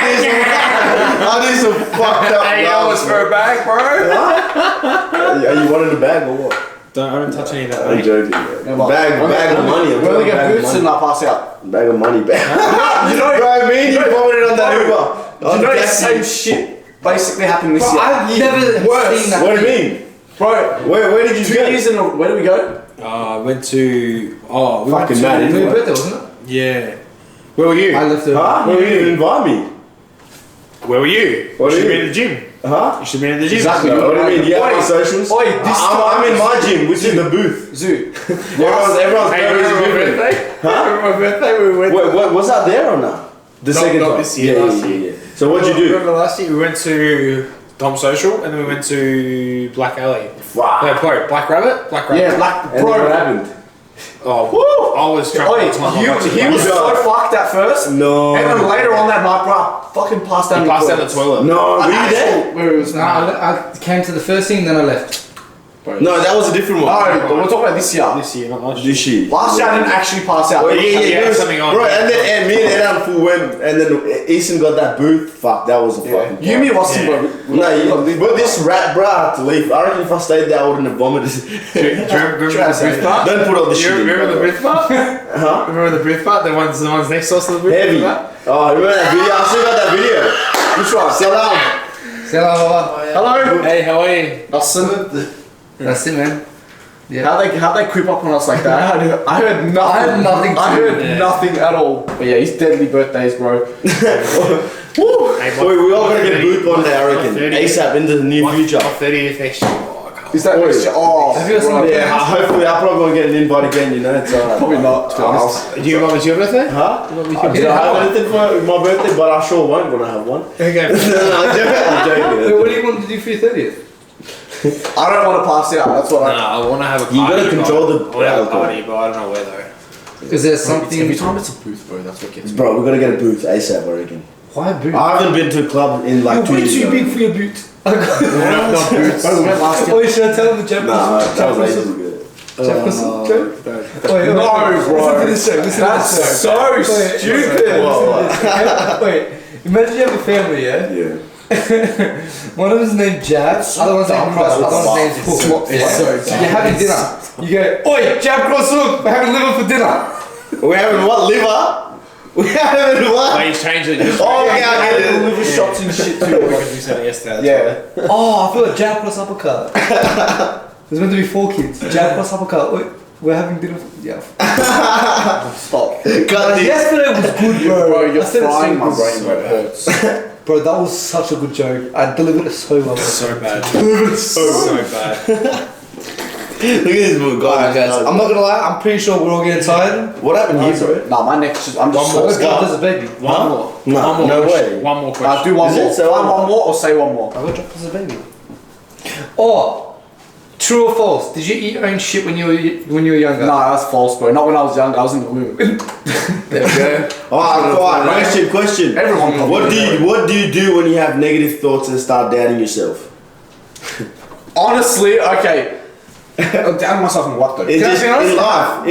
I do some fucked up lines, for a bag, bro. Are you wanting a bag or what? I don't touch any of that, I'm mate. joking. Bag of money. I'm When we talking get bag of boots and money. I pass out. Bag of money, bag. You know, Bro, me and you vomited on that Uber. you know the same shit basically happened this year. I've never seen that. What do you mean? Bro, Where did you 2 go? years in a, where did we go? I went to. Oh, we Fucking went to. mad, Your isn't it? birthday, wasn't it? Yeah. Where were you? I left it. Huh? You didn't even invite me. Where were you? What You do should you be in the gym. Huh? You should be in the gym. Exactly. What do you mean? You have Oi, my socials? oi, this I'm in my gym, which is the booth. Zoo. Everyone's Hey, birthday is remember my different. birthday? Huh? Remember my birthday? We went. Wait, was that there or not? The second not time? this year, last year. So what'd you do? Remember last year we went to Tom Social and then we went to Black Alley. Wow. No, bro, Black Rabbit. Yeah, like, And then what bro. happened? Oh, I was drunk. Oi, all the time. he was so fucked at first. No. And then later on that night, bro, fucking passed down He passed down the toilet. No, were you there? Where it was No, I came to the first thing, then I left. No, that was a different one. No, but we're talking about this year. This year, not last year. This year. Last year I didn't actually pass out. Oh, yeah, Yeah, it was- something on. Bro, and then me and Eren full went, and then Easton got that booth. Fuck, that was a fucking. You, me, Watson, bro. No, but this rat, bro, I had to leave. I reckon if I stayed there, I wouldn't have vomited. Do you remember the booth part? Don't put all this You shit in. remember the bro. booth part? Huh? Remember the booth part? The ones next to us on the booth? Heavy. Remember that? Oh, remember that video? I still got that video. Which one? Salam. Hello. Hey, how are you? Listen. That's it, man. Yeah. How they creep up on us like that? I heard nothing. I had nothing I to- heard yeah. nothing at all. But yeah, his deadly birthdays, bro. Woo. Hey, Wait, we all gonna get a booth one day, I reckon. 30. ASAP in the near future. My 30th next year. Oh, I can't. Is that next year? Oh, Have you got bro. some- Yeah, hopefully I'll probably gonna get an invite again, you know, it's alright. Probably not, to be honest. Do you want me to your birthday? Huh? You want me to I your don't birthday? have anything for my birthday, but I sure won't when I have one. Okay. I'm joking. Wait, what do you want to do for your 30th? I don't want to pass out. That's what No, I. I want to have a party. You gotta control the I want to have a alcohol. party, but I don't know where though. Is there something? Every time it's a booth, bro. That's what gets me. Bro, we're gonna get a booth ASAP, I reckon. Why boot? I haven't been to a club in like 2 years. too ago. big for your boot. Not boots. Bro, we went last year. Wait, should I tell them the Jeff Nah, that was Jeff ages ago. Russell joke? Wait, No, bro. Listen to this joke. Listen That's to this joke. so Wait, stupid. Whoa. Wait, imagine you have a family, yeah? Yeah. One of them's named Jab, other one's named Cross, other one's named Hook. It's so So you're having dinner. You go, oi, Jab, Cross, Hook, we're having liver for dinner. We're having what? Liver? We're having what? Wait, he's changed it. Just Oh, Yeah, yeah, I yeah. had liver shots and shit too. because we said it yesterday. that's Yeah. Oh, I feel like Jab, Cross, uppercut. There's meant to be 4 kids. Jab, Cross, uppercut. Oi, we're having dinner for... Yeah. Stop. Cut this. Yesterday was good, bro. Bro, you're I said it so frying my good. brain, bro. It hurts. Bro, that was such a good joke. I delivered it so well. So bad. So bad. Look at this guy. Alright, guys, I'm not gonna lie, I'm pretty sure we're all getting tired. What happened here, bro? Nah, my neck's just. I'm just. One more. Let's go as a baby. One more. No, One more no question. way. One more question. Do one Is it? more. Say Find one one more or say one more. I got dropped as a baby. Oh, true or false? Did you eat your own shit when you were younger? Nah, that's false, bro. Not when I was young. I was in the womb. There we go. Alright, question. Everyone. What do you do when you have negative thoughts and start doubting yourself? Honestly, okay. I'm down myself in what though? In Can I just be honest? in life,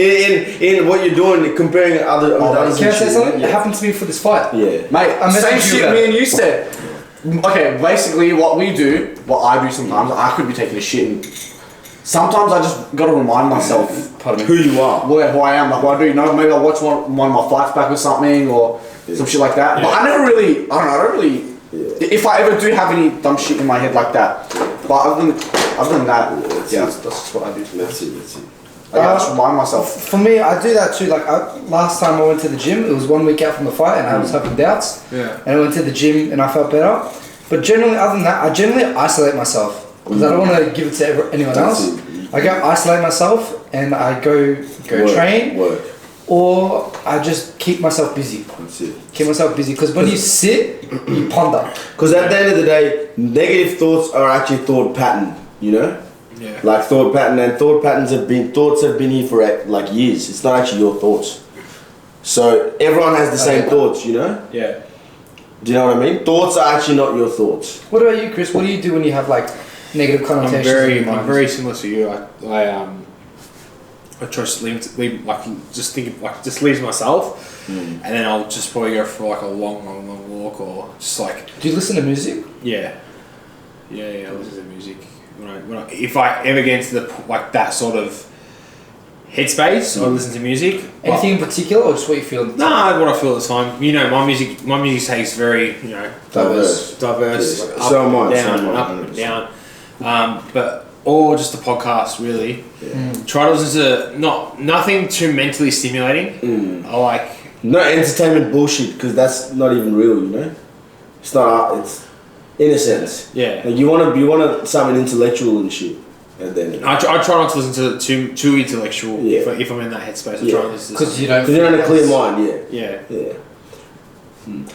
in what you're doing, comparing others. Can I and say shit. something? It happened to me for this fight. Yeah. Mate, I same messaged you shit about me it. and you said. Okay, basically what we do, what I do sometimes, I could be taking a shit and sometimes I just gotta remind myself Who you are. who I am, like what I do, you know, maybe I'll watch one of my fights back or something or some shit like that. But I never really, I don't really, if I ever do have any dumb shit in my head like that. But other than that, that's just what I do. That's it. I just remind myself. For me, I do that too. Like last time I went to the gym, it was 1 week out from the fight, and I was having doubts. Yeah. And I went to the gym, and I felt better. But generally, other than that, I generally isolate myself because I don't want to give it to anyone else. I go isolate myself, and I go train, or I just keep myself busy. That's it. Keep myself busy because when you sit, you ponder. Because at the end of the day, negative thoughts are actually thought pattern. You know. Yeah. Like thought pattern, and thoughts have been here for like years. It's not actually your thoughts. So everyone has the same thoughts, you know. Yeah. Do you know what I mean? Thoughts are actually not your thoughts. What about you, Chris? What do you do when you have like negative connotations? I'm very similar to you. I try to leave like just leave myself, and then I'll just probably go for like a long walk or just like. Do you listen to music? Yeah. I listen to music. If I ever get into that sort of headspace, I listen to music. Anything in particular, or just what you feel? Nah, what I feel at the time. You know, my music tastes very, diverse. Yeah. Up So am I, and down, so am I. up and down. But or just a podcast, really. Yeah. Try to listen to nothing too mentally stimulating. I like no entertainment bullshit because that's not even real, you know. It's not art. It's in a sense. Yeah. Like you want something intellectual and shit. And then I try not to listen to too intellectual. Yeah. If I'm in that headspace, I try and listen to Because you're you're in a clear mind. Yeah.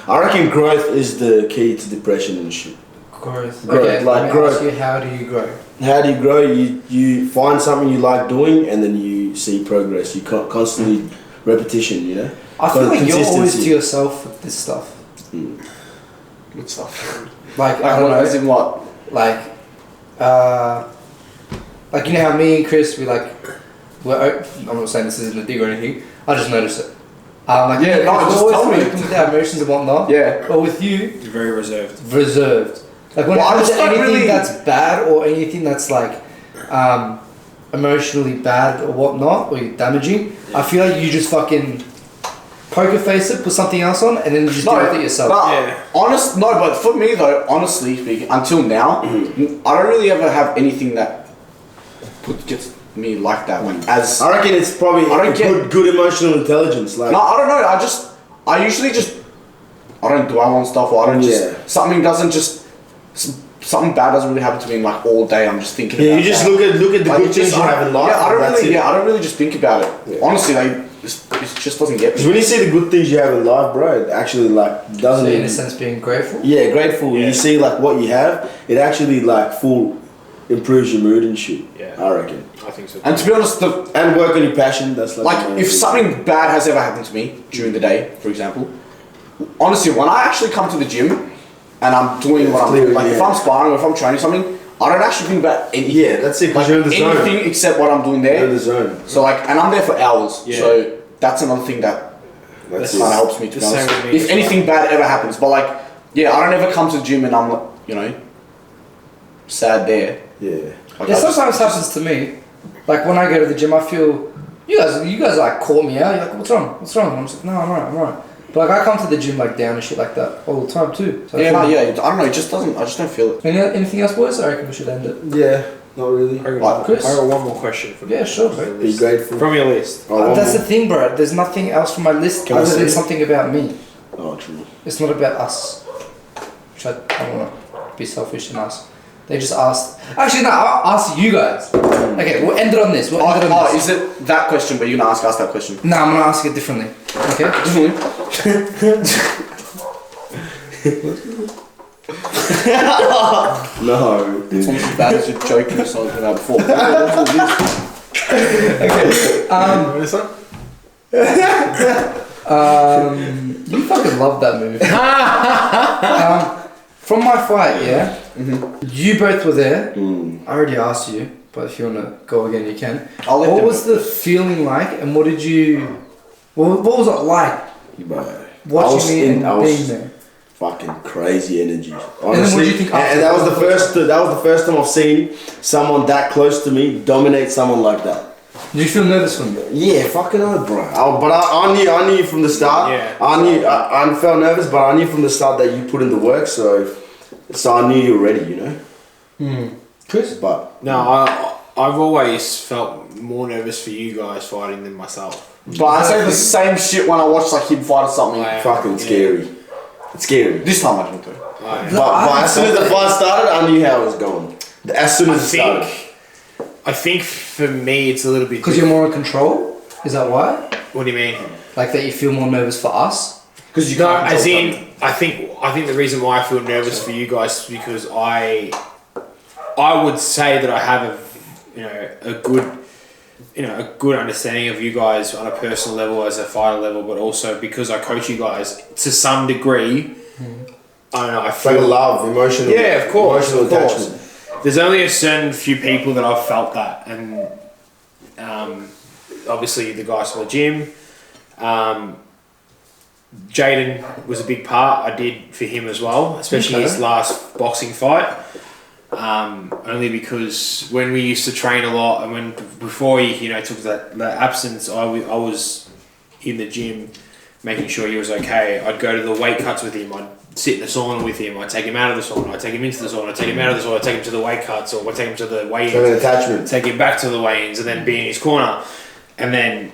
I reckon growth is the key to depression and shit. Growth. Growth, Okay, like let me growth. ask you, how do you grow? How do you grow? You find something you like doing, and then you see progress. You constantly repetition. You know. I feel like you're always Consistency. to yourself with this stuff. Good stuff. Like I don't know. As in what? Like you know how me and Chris I'm not saying this isn't a dig or anything. I just notice it. Like Yeah, no, we're just always tell me. open with our emotions and whatnot. Yeah. But with you, You're very reserved. reserved. Like when Well, I it comes to just don't anything really- that's bad or anything that's like emotionally bad or whatnot or damaging, I feel like you just fucking poker face it, put something else on, and then you just deal with it yourself. But for me though, honestly speaking, until now, I don't really ever have anything that gets me like that. Like as I reckon it's probably I don't get- good emotional intelligence. Like no, I don't know. I usually just I don't dwell on stuff, or I don't Yeah. something something bad doesn't really happen to me like all day. I'm just thinking. yeah, about you just that. look at the Like, good it's things just- you have in life. Yeah, I that's it. don't really just think about it. Yeah. Honestly, like it just doesn't get Because me. when you see the good things you have in life, bro, it actually like So doesn't. in a sense, being grateful. Yeah, grateful. Yeah. You see like what you have, it actually like improves your mood and shit. Yeah. I reckon. I think so. And to be honest, And work on your passion. That's like the main if thing. something bad has ever happened to me during the day, for example, honestly, when I actually come to the gym and I'm doing what I'm doing, like if I'm sparring or if I'm training something, I don't actually think about anything. Yeah, that's it. Because Like you're in the zone. anything except what I'm doing You're in there. the zone. So like, and I'm there for hours. Yeah. So that's another thing that That's kind of it. helps me to be The same honest. with me If as anything bad ever happens, but like, yeah, I don't ever come to the gym and I'm sad there. Yeah. Like, Yeah, I just- sometimes happens to me. Like when I go to the gym, I feel you guys like call me out. You're like, what's wrong? What's wrong? And I'm just like, no, I'm alright. But like I come to the gym like down and shit like that all the time too. So I Yeah, feel- no, yeah, I don't know. It just doesn't. I just don't feel it. Anything else, boys? I reckon we should end it. Yeah. Not really. I Like, got Chris? one more question from Yeah, sure, bro. Be grateful. From your list. Oh, That's the thing, bro. There's nothing else from my list Can I other see than it? something about me. Oh, true. It's not about us. Which I don't want to be selfish and us. They just asked. Actually, no, I'll ask you guys. Okay, we'll end it on this. Is it that question? But you're gonna ask us that question. No, I'm gonna ask it differently. Okay. No. It's almost as bad as your joke you were talking about before. You fucking love that movie. From my fight, yeah. You both were there. I already asked you, but if you wanna go again, you can. I'll let What them was go. the feeling like, and what did you? What was it like Bro. watching me and being there? fucking crazy energy. then Honestly, what do you think and that was the first time I've seen someone that close to me dominate someone like that. Did you feel nervous from it? Yeah, fucking hell, bro. But I knew from the start. Yeah. I felt nervous, but I knew from the start that you put in the work, so I knew you were ready, you know. Chris? But No, I've always felt more nervous for you guys fighting than myself. But I say the same shit when I watch like him fight or something. Yeah. fucking scary. It's scary. This time I didn't do. But as soon as the fight started, I knew how it was going. As soon as it started. I think for me it's a little bit. Because you're more in control? Is that why? What do you mean? Like that you feel more nervous for us? Because you No, can't. as control in, I think the reason why I feel nervous for you guys is because I would say that I have a good understanding of you guys on a personal level, as a fighter level, but also because I coach you guys to some degree. I don't know. I It's like feel love, emotional. Yeah, of course, Emotional of course. attachment. There's only a certain few people that I've felt that, and obviously the guys from the gym. Jaden was a big part. I did for him as well, especially his last boxing fight. Only because when we used to train a lot, and before he took that absence, I was in the gym making sure he was okay. I'd go to the weight cuts with him. I'd sit in the sauna with him. I'd take him out of the sauna. I'd take him into the sauna. I'd take him out of the sauna. I'd take him to the weight cuts, or I'd take him to the weigh-ins. So an attachment. Take him back to the weigh-ins, and then be in his corner. And then,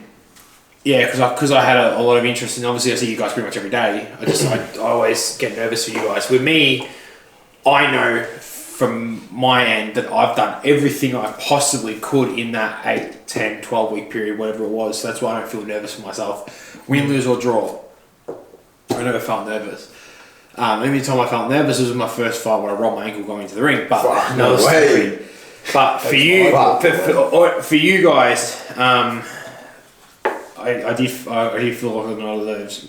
yeah, because I had a lot of interest, and obviously I see you guys pretty much every day. I always get nervous for you guys. With me, I know from my end that I've done everything I possibly could in that 8, 10, 12 week period, whatever it was. So that's why I don't feel nervous for myself. Win, lose or draw, I never felt nervous. Only time I felt nervous was my first fight when I rolled my ankle going into the ring. But no way. But for you, for you guys, I did feel like I was not nervous.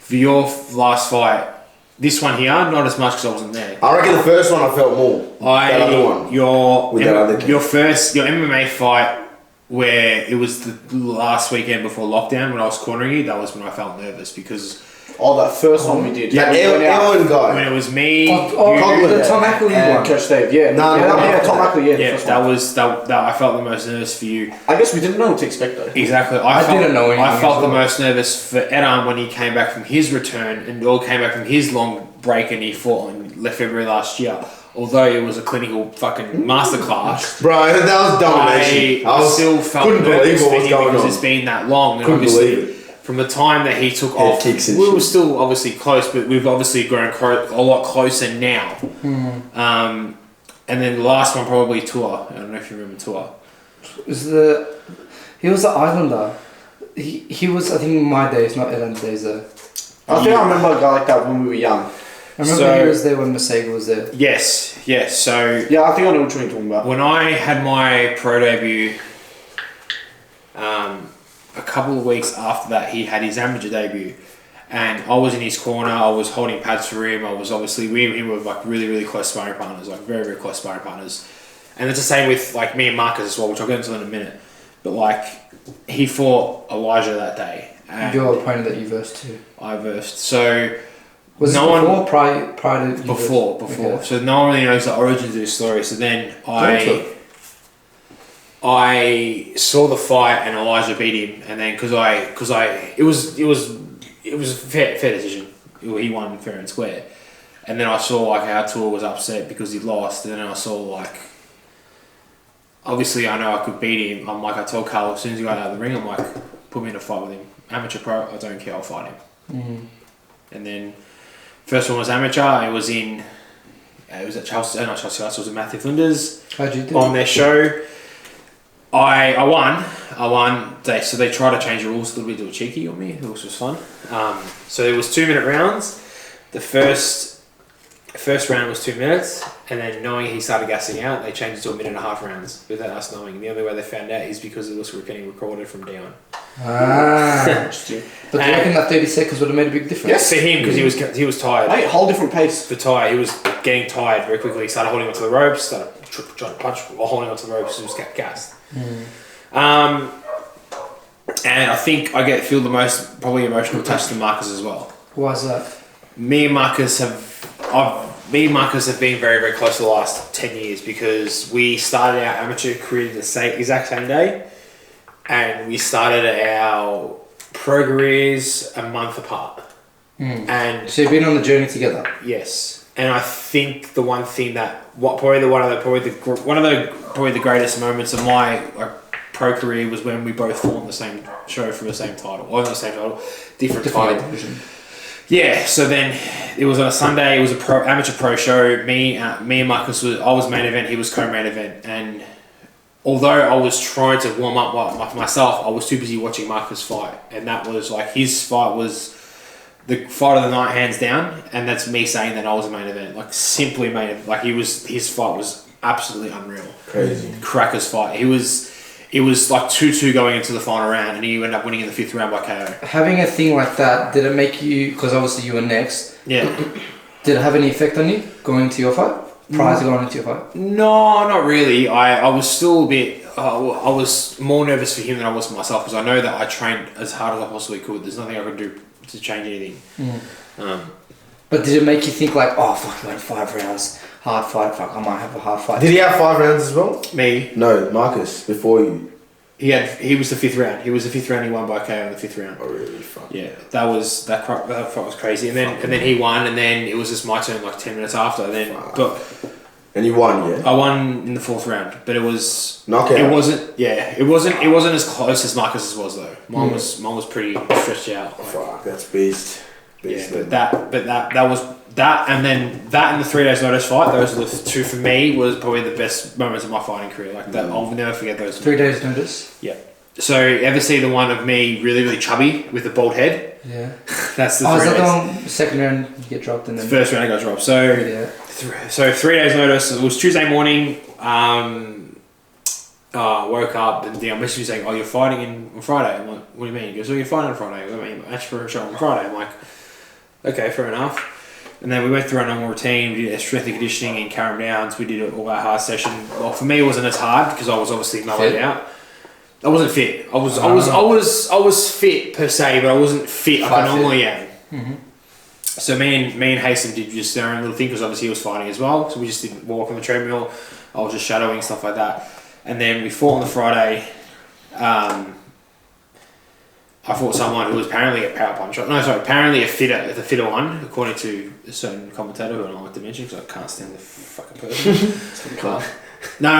For your last fight, this one here, not as much because I wasn't there. I reckon the first one I felt more. That other one. Your kid. MMA fight, where it was the last weekend before lockdown when I was cornering you, that was when I felt nervous because. Oh, that first one we did. That Ellen guy. When it was me, the Tom Ackley and one. Coach Steve. Yeah. No, Tom Ackley. Yeah, that I felt the most nervous for you. I guess we didn't know what to expect though. Exactly. I didn't know anything. I felt the most nervous for Eren when he came back from his return and all came back from his long break and he fought in February last year. Although it was a clinical fucking masterclass. Bro, that was domination. I still felt couldn't nervous believe what for was him going because on. it's been that long. And Couldn't obviously, believe it. from the time that he took Head off, kicks and we were shit. still obviously close, but we've obviously grown a lot closer now. And then the last one probably Tua. I don't know if you remember Tua. He was the Islander. He was, I think, in my days, not Elen's days though. I think I remember a guy like that when we were young. I remember he was there when Masega was there. Yes. So Yeah, I think I know what you're talking about. when I had my pro debut, a couple of weeks after that, he had his amateur debut, and I was in his corner. I was holding pads for him. I was obviously we and him were like really, really close sparring partners, like very, very close sparring partners. And it's the same with like me and Marcus as well, which I'll get into in a minute. But like he fought Elijah that day. And Your opponent that you versed too. I versed. So Was no it before one prior to you before. versed? Okay. So no one really knows the origins of this story. So then I saw the fight and Elijah beat him, and then because it was a fair decision. He won fair and square, and then I saw like how Tua was upset because he lost, and then I saw like obviously I know I could beat him. I'm like I told Carl as soon as he got out of the ring, I'm like put me in a fight with him, amateur pro. I don't care, I'll fight him. And then first one was amateur. It was at Chelsea. Not Chelsea. It was at Matthew Flinders How'd you do? on their show. I won. They tried to change the rules a little bit, do a cheeky on me, which was fun. So there was 2-minute rounds. The first round was 2 minutes, and then knowing he started gassing out, they changed it to 1.5 minute rounds without us knowing. And the only way they found out is because it was getting recorded from Dion. But do you reckon that 30 seconds would have made a big difference? Yes, for him because he was tired. Hey, whole different pace. For Ty, he was getting tired very quickly. He started holding onto the ropes, started trying to punch while holding onto the ropes, he was gassed. And I think I feel the most probably emotional touch to Marcus as well. Why is that? me and Marcus have been very, very close for the last 10 years because we started our amateur career the exact same day, and we started our pro careers a month apart. And So you've been on the journey together. yes, and I think the one thing that probably the greatest moments of my pro career was when we both formed the same show for the same title, or not the same title, different title. Division. Yeah, so then it was on a Sunday. It was a amateur pro show. Me and Marcus I was main event. He was co-main event. And although I was trying to warm up myself, I was too busy watching Marcus fight. And that was like his fight was the fight of the night, hands down. And that's me saying that I was a main event, like simply main event. Like his fight was absolutely unreal. Crazy. Cracker's fight. It was like 2-2 going into the final round, and he ended up winning in the 5th round by KO. Having a thing like that, did it make you, because obviously you were next, Yeah. did it have any effect on you going into your fight? Prior to going into your fight? No, not really. I was still a bit. I was more nervous for him than I was for myself because I know that I trained as hard as I possibly could. There's nothing I could do to change anything. But did it make you think like, oh fuck, you went 5 rounds, hard fight, fuck, I might have a hard fight? Did he have 5 rounds as well? Me, No, Marcus, before you. he was the 5th round. He was the 5th round. He won by KO in the 5th round. Oh, really? Fuck. Yeah, that fight was crazy. And then he won, and then it was just my turn like 10 minutes after. And then And you won, yeah? I won in the 4th round, but it was Knockout. It wasn't as close as Marcus's was though. Mine was pretty stretched out. Like, Fuck, that's beast. yeah, but that was that, and then that and the 3 days notice fight. Those were the two for me was probably the best moments of my fighting career. Like that, I'll never forget those. 3 days notice? Yeah. So ever see the one of me really, really chubby with a bald head? Yeah. That's the Oh, is 3 that the days. one, second round you get dropped and then... First round I got dropped. So Yeah. So 3 days notice. It was Tuesday morning. Woke up and I messaged me saying, "Oh, you're fighting on Friday." I'm like, "What do you mean?" He goes, "Oh, you're fighting on Friday. We're making a match for a show on Friday." I'm like, "Okay, fair enough." And then we went through our normal routine. We did our strength and conditioning and calm downs. We did all our hard session. Well, for me, it wasn't as hard because I was obviously mellowed Fit? out. I wasn't fit. I was fit per se, but I wasn't fit like I Fight fit. normally am. So me and Haston did just our own little thing because obviously he was fighting as well. So we just did walk on the treadmill. I was just shadowing stuff like that. And then we fought on the Friday. I fought someone who was apparently a power puncher. No, sorry, apparently the fitter one, according to a certain commentator who I don't like to mention because I can't stand the fucking person. No.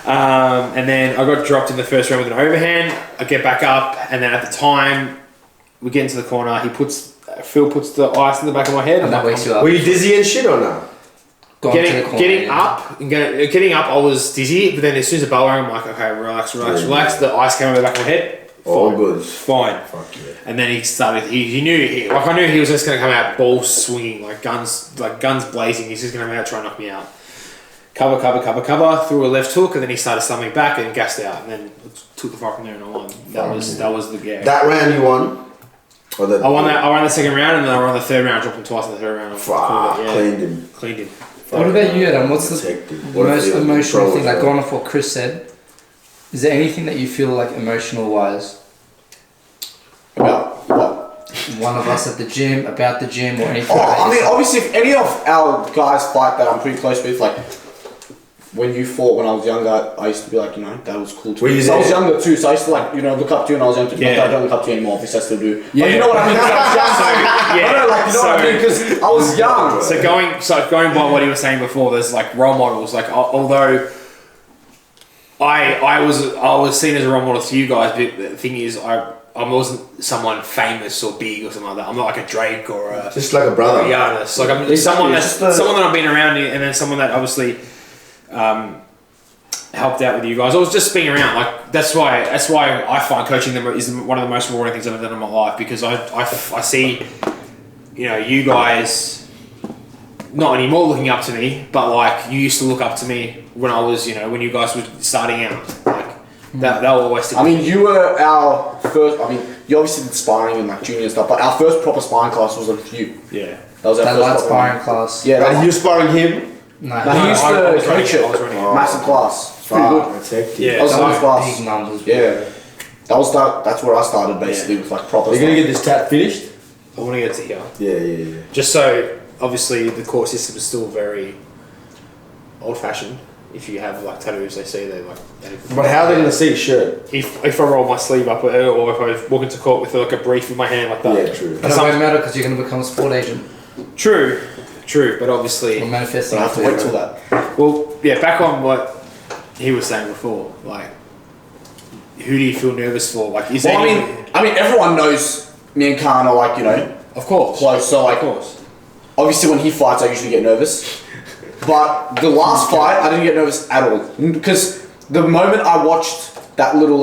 And then I got dropped in the first round with an overhand. I get back up, and then at the time, we get into the corner. Phil puts the ice in the back of my head. And that wakes you up. Were you dizzy and shit or not? Getting up, I was dizzy, but then as soon as the bell rang, I'm like, okay, relax. The ice came over the back of my head. All Fine. good. Fine. Fuck yeah. And then he started. He knew. I knew he was just going to come out balls swinging, like guns blazing. He's just going to come out try and knock me out. Cover. Threw a left hook, and then he started stumbling back and gassed out, and then took the fight from there and I won. That was the yeah. That round you won? Or the, I won the second round, and then I won the 3rd round. Dropped him twice in the 3rd round. Fuck, cleaned him. What about you, Adam? What's the Protected. What most if the emotional control thing, like is going off what Chris said? Is there anything that you feel like emotional wise? About what? One of us at the gym, about the gym, or anything? Oh, that I mean, you- obviously, if any of our guys fight that I'm pretty close with, like when you fought when I was younger, I used to be like, that was cool too. Were you Because I was there? younger too, so I used to like, look up to you when I was younger. Yeah. Not that I don't look up to you anymore, obviously I still do. Yeah. But you know what I mean? 'Cause I was young. Yeah. No, like, you know what I mean? Because I was young. So going by what he was saying before, there's like role models. Like although I was seen as a role model to you guys, but the thing is I wasn't someone famous or big or something like that. I'm not like a Drake or a Just like a brother. Giannis. Like I'm someone that I've been around, and then someone that obviously helped out with you guys. I was just being around. Like that's why I find coaching them is one of the most rewarding things I've ever done in my life because I see you guys. Not anymore looking up to me, but like you used to look up to me when I was, when you guys were starting out. Like that will always stick. I mean, you were our first. I mean, you obviously did sparring and like junior and stuff, but our first proper sparring class was with you. Yeah. That was our that first light proper sparring one. class. Yeah, And you sparring him? No, No, he used I to was running coach it. it. I was running it. Massive class. It's pretty good. Protected. Yeah. That was a that nice class. was big numbers. Yeah. That's where I started basically with like proper. You're gonna stuff. get this tat finished? I want to get to here. Yeah. Just so, obviously, the court system is still very old-fashioned. If you have like tattoos, they say they like. But how are they gonna see a shirt? If I roll my sleeve up, or if I walk into court with like a brief in my hand like that. Yeah, true. But it won't matter because you're going to become a sport agent. True, but obviously. Or manifesting. I have to wait till that. Well, yeah. Back on what he was saying before, like, who do you feel nervous for? Like, is there? I mean, everyone knows me and Kaan are like, you know, of course, close. So like, of course. obviously when he fights, I usually get nervous. But the last fight, I didn't get nervous at all because the moment I watched that little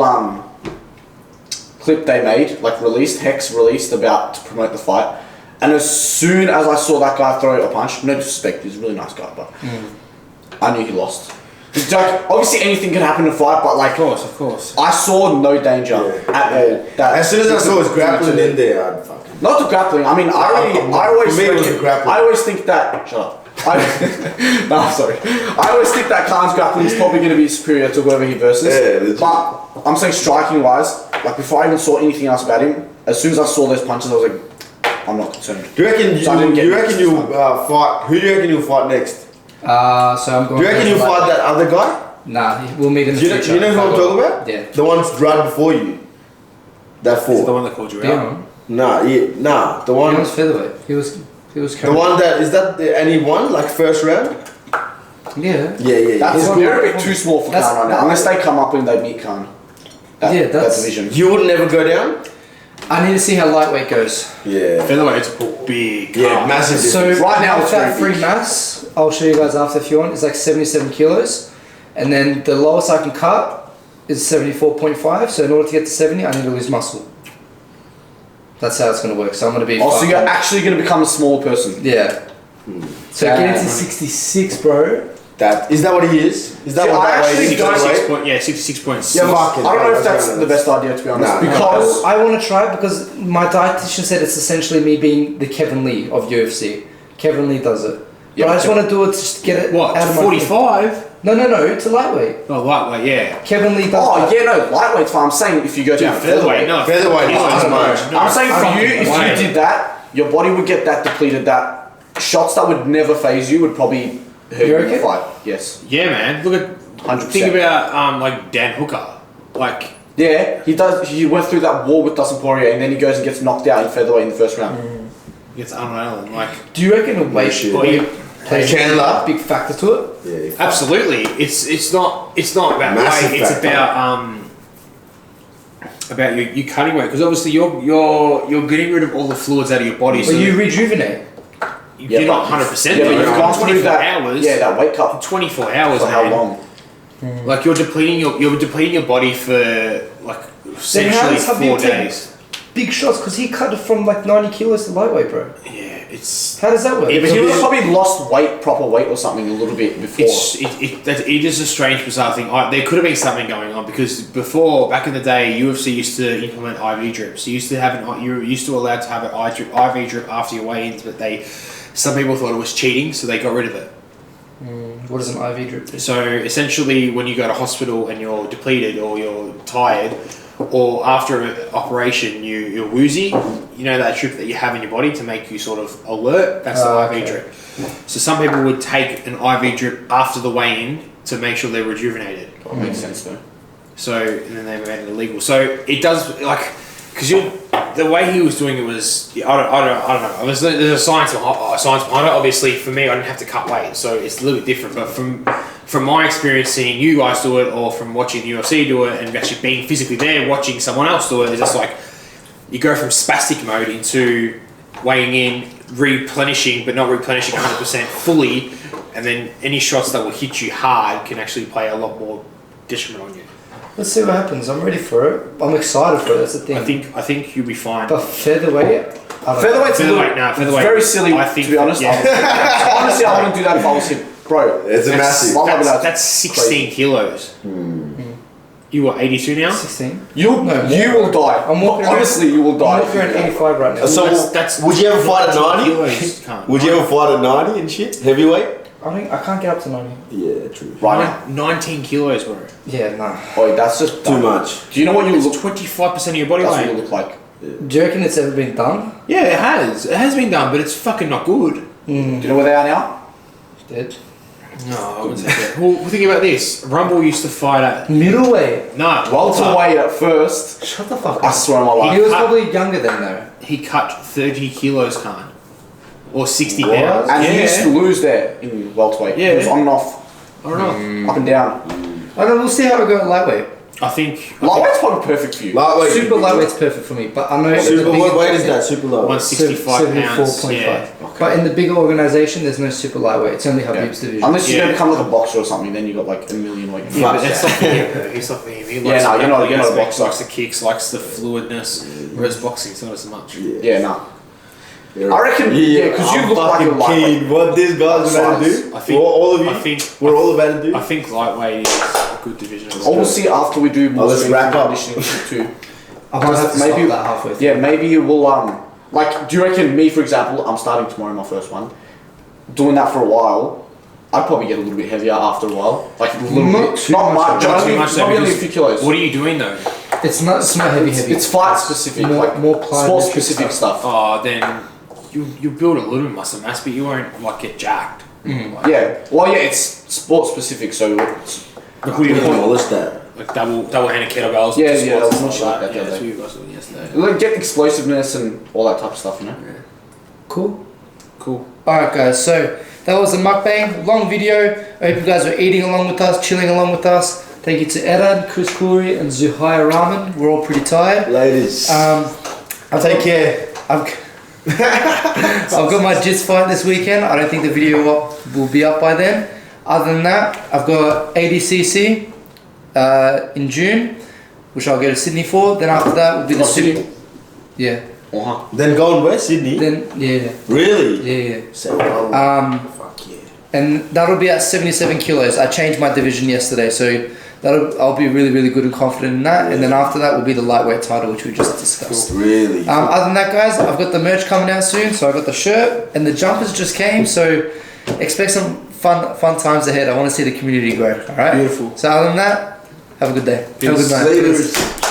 clip they made, like Hex released about to promote the fight, and as soon as I saw that guy throw a punch, no disrespect, he's a really nice guy, but I knew he lost. Like, obviously anything can happen in a fight, but like, Of course. I saw no danger at all. That As soon as I saw his grappling in there, I'd fucking. not the grappling. I mean, For me, it was the grappling. I always think that. Shut up. No, sorry. I always think that Kaan's grappling is probably going to be superior to whoever he versus. Yeah, but I'm saying striking wise, like before I even saw anything else about him, as soon as I saw those punches, I was like, I'm not concerned. Do you reckon So I didn't get you reckon nervous you'll this time. fight? Who do you reckon you'll fight next? So I'm going. Do you reckon you'll fight that other guy? Nah, we'll meet in the Do you know, future. you know who I'm talking about? Yeah. The one's right before you. That Is it the fought. one that called you out? Dion. Nah. The He one. was featherweight. He was. The one that is that, and he won like first round. Yeah. Yeah. That's He's they're a one- bit too small for that's- Kaan right now. Unless they come up and they meet Kaan. That that's- division. You would never go down. I need to see how lightweight goes. Yeah. Featherweight's a big. Yeah, massive. So Right now it's that very free mass, I'll show you guys after if you want. It's like 77 kilos, and then the lowest I can cut is 74.5. So in order to get to 70, I need to lose muscle. That's how it's going to work. So I'm going to be. Oh, so you're fucking- actually going to become a smaller person. Yeah. So getting to 66, bro. That is that what he is? Is that See, what I that actually weight is? don't- That weight? 66.6. Yeah, fuck it. I don't know if That's that's right, the best idea to be honest, Nah. because I want to try it because my dietitian said it's essentially me being the Kevin Lee of UFC. Kevin Lee does it. Yeah, but I just Kevin- want to do it to just get it What? out of my 45? No, it's a lightweight. Oh, lightweight, yeah. Kevin Lee does oh that. yeah, no, lightweight's fine. I'm saying if you go down to featherweight. No. Featherweight is kilos, too much. no. I'm saying for you, if Way. you did that, your body would get that depleted. That shots that would never phase you would probably hurt You you in the reckon? fight. Yes, Yeah, man. Look at. 100%. Think about like Dan Hooker. Like. Yeah, he does. He went through that war with Dustin Poirier, and then he goes and gets knocked out in featherweight in the first round. It's unreal. Like. Do you reckon a weight shit. plays Chandler. a big factor to it? Yeah. Absolutely. It's not about Massive weight. It's factor. about you cutting weight because obviously you're getting rid of all the fluids out of your body. But So you rejuvenate. you're not 100%. Yeah, but but you're you've gone on through 24 that. hours. Yeah, that weight cut 24 hours. for how man. long? Like you're depleting your body for like essentially does Habib 4 take days. Big shots because he cut it from like 90 kilos to lightweight, bro. Yeah, it's. How does that work? Yeah, But he would have probably lost proper weight or something a little bit before. It is a strange, bizarre thing. There could have been something going on because before, back in the day, UFC used to implement IV drips. You used to have you were used to allowed to have an IV drip after your weigh-ins, but some people thought it was cheating, so they got rid of it. What is an IV drip? So essentially, when you go to hospital and you're depleted or you're tired, or after an operation you're woozy, you know that drip that you have in your body to make you sort of alert. That's the IV drip. So some people would take an IV drip after the weigh-in to make sure they're rejuvenated. That makes sense though. So and then they made it illegal. So it does like because the way he was doing it was I don't know. There's a science behind it. Obviously, for me, I didn't have to cut weight, so it's a little bit different. But from my experience seeing you guys do it, or from watching the UFC do it, and actually being physically there watching someone else do it, it's just like you go from spastic mode into weighing in, replenishing, but not replenishing 100% fully, and then any shots that will hit you hard can actually play a lot more detriment on you. Let's see what happens. I'm ready for it. I'm excited for it. That's the thing. I think you'll be fine. But featherweight, Featherweight's Featherweight. very silly. I think, to be honest, yeah. honestly, I wouldn't do that if I was him, bro. It's a massive. Why would I- That's 16 kilos. You what, 82 now? 16. You will die. I'm walking around- Honestly, you will die. I'm walking around 85 right now. So That's would you ever fight at 90? kilos, can't. Would you ever fight at 90 and shit? Heavyweight? I can't get up to 90. Yeah, true. Right now. 19 kilos, bro. Yeah, no. Oh, that's just Too much. Do you know what you It's look? 25% of your body That's what you weight. look like. Do you reckon it's ever been done? Yeah, it has. It has been done, but it's fucking not good. Do you know where they are now? Dead. No, I wouldn't say that. Well, think about this. Rumble used to fight at... Middleweight. No. Welterweight at first. Shut the fuck I up. swear on my He life. was probably younger then though. He cut 30 kilos, Kaan. Or 60 What? pounds. And yeah. he used to lose there in welterweight. Yeah. He was on and off, I don't know. up and down. I don't know, we'll see how we go at lightweight. I think Lightweight's probably perfect for you. Lightweight. Super lightweight's perfect for me, but I know Super. the What bigger- weight is that? Super low. 165 pounds. 74.5. Yeah. But in the bigger organisation, there's no super lightweight. It's only Habib's division. Unless you're Yeah. gonna become like a boxer or something, then you got like a million weight. Yeah, but that's not for him. He's not for him. He likes no, the you're not- grappling you're not a aspect, boxer. likes the kicks, likes the fluidness. Whereas boxing's not as much. Yeah, nah. I reckon, yeah, because you I'm look like a fucking lightweight. keen. What these guys are about to do? I think- all of you. I think- we're all about to do. I think lightweight is a good division. Obviously, after we do more let's strength wrap and up. conditioning too. I might have to Maybe- stop that halfway through. Yeah, maybe you will. Like, do you reckon me, for example, I'm starting tomorrow my first one, doing that for a while, I'd probably get a little bit heavier after a while. Like a little Not bit, too not much, much, Not only, too much though, probably only a because few kilos. what are you doing though? It's not heavy. It's fight specific, More- like more plyometric sport specific stuff. Oh, then you build a little bit of muscle mass, but you won't like get jacked. Like, Yeah, well, yeah, it's sport specific, so it's, Like, what do you We want? demolish that. Like double-handed kettlebells. Yeah, just yeah, squats that and was stuff much like that the Yeah, other that's day. what you guys were doing yesterday. like, get explosiveness and all that type of stuff, you know. Cool. Cool. Alright guys, so that was the mukbang, long video. I hope you guys are eating along with us, chilling along with us. Thank you to Eren, Chris Kuri and Zuhair Rahman. We're all pretty tired. Ladies. Take care. I've got my jits fight this weekend. I don't think the video will be up by then. Other than that, I've got ADCC in June, which I'll go to Sydney for. Then after that will be the Sydney? Yeah. Then going where? Sydney? Then yeah. Really? Yeah. So, Fuck yeah. And that'll be at 77 kilos. I changed my division yesterday, so I'll be really good and confident in that. And then after that will be the lightweight title, which we just discussed. really? Other than that, guys, I've got the merch coming out soon. So I got the shirt and the jumpers just came. So expect some fun times ahead. I want to see the community grow. All right. Beautiful. So other than that, have a good day. Have a good night. Laters. Cheers.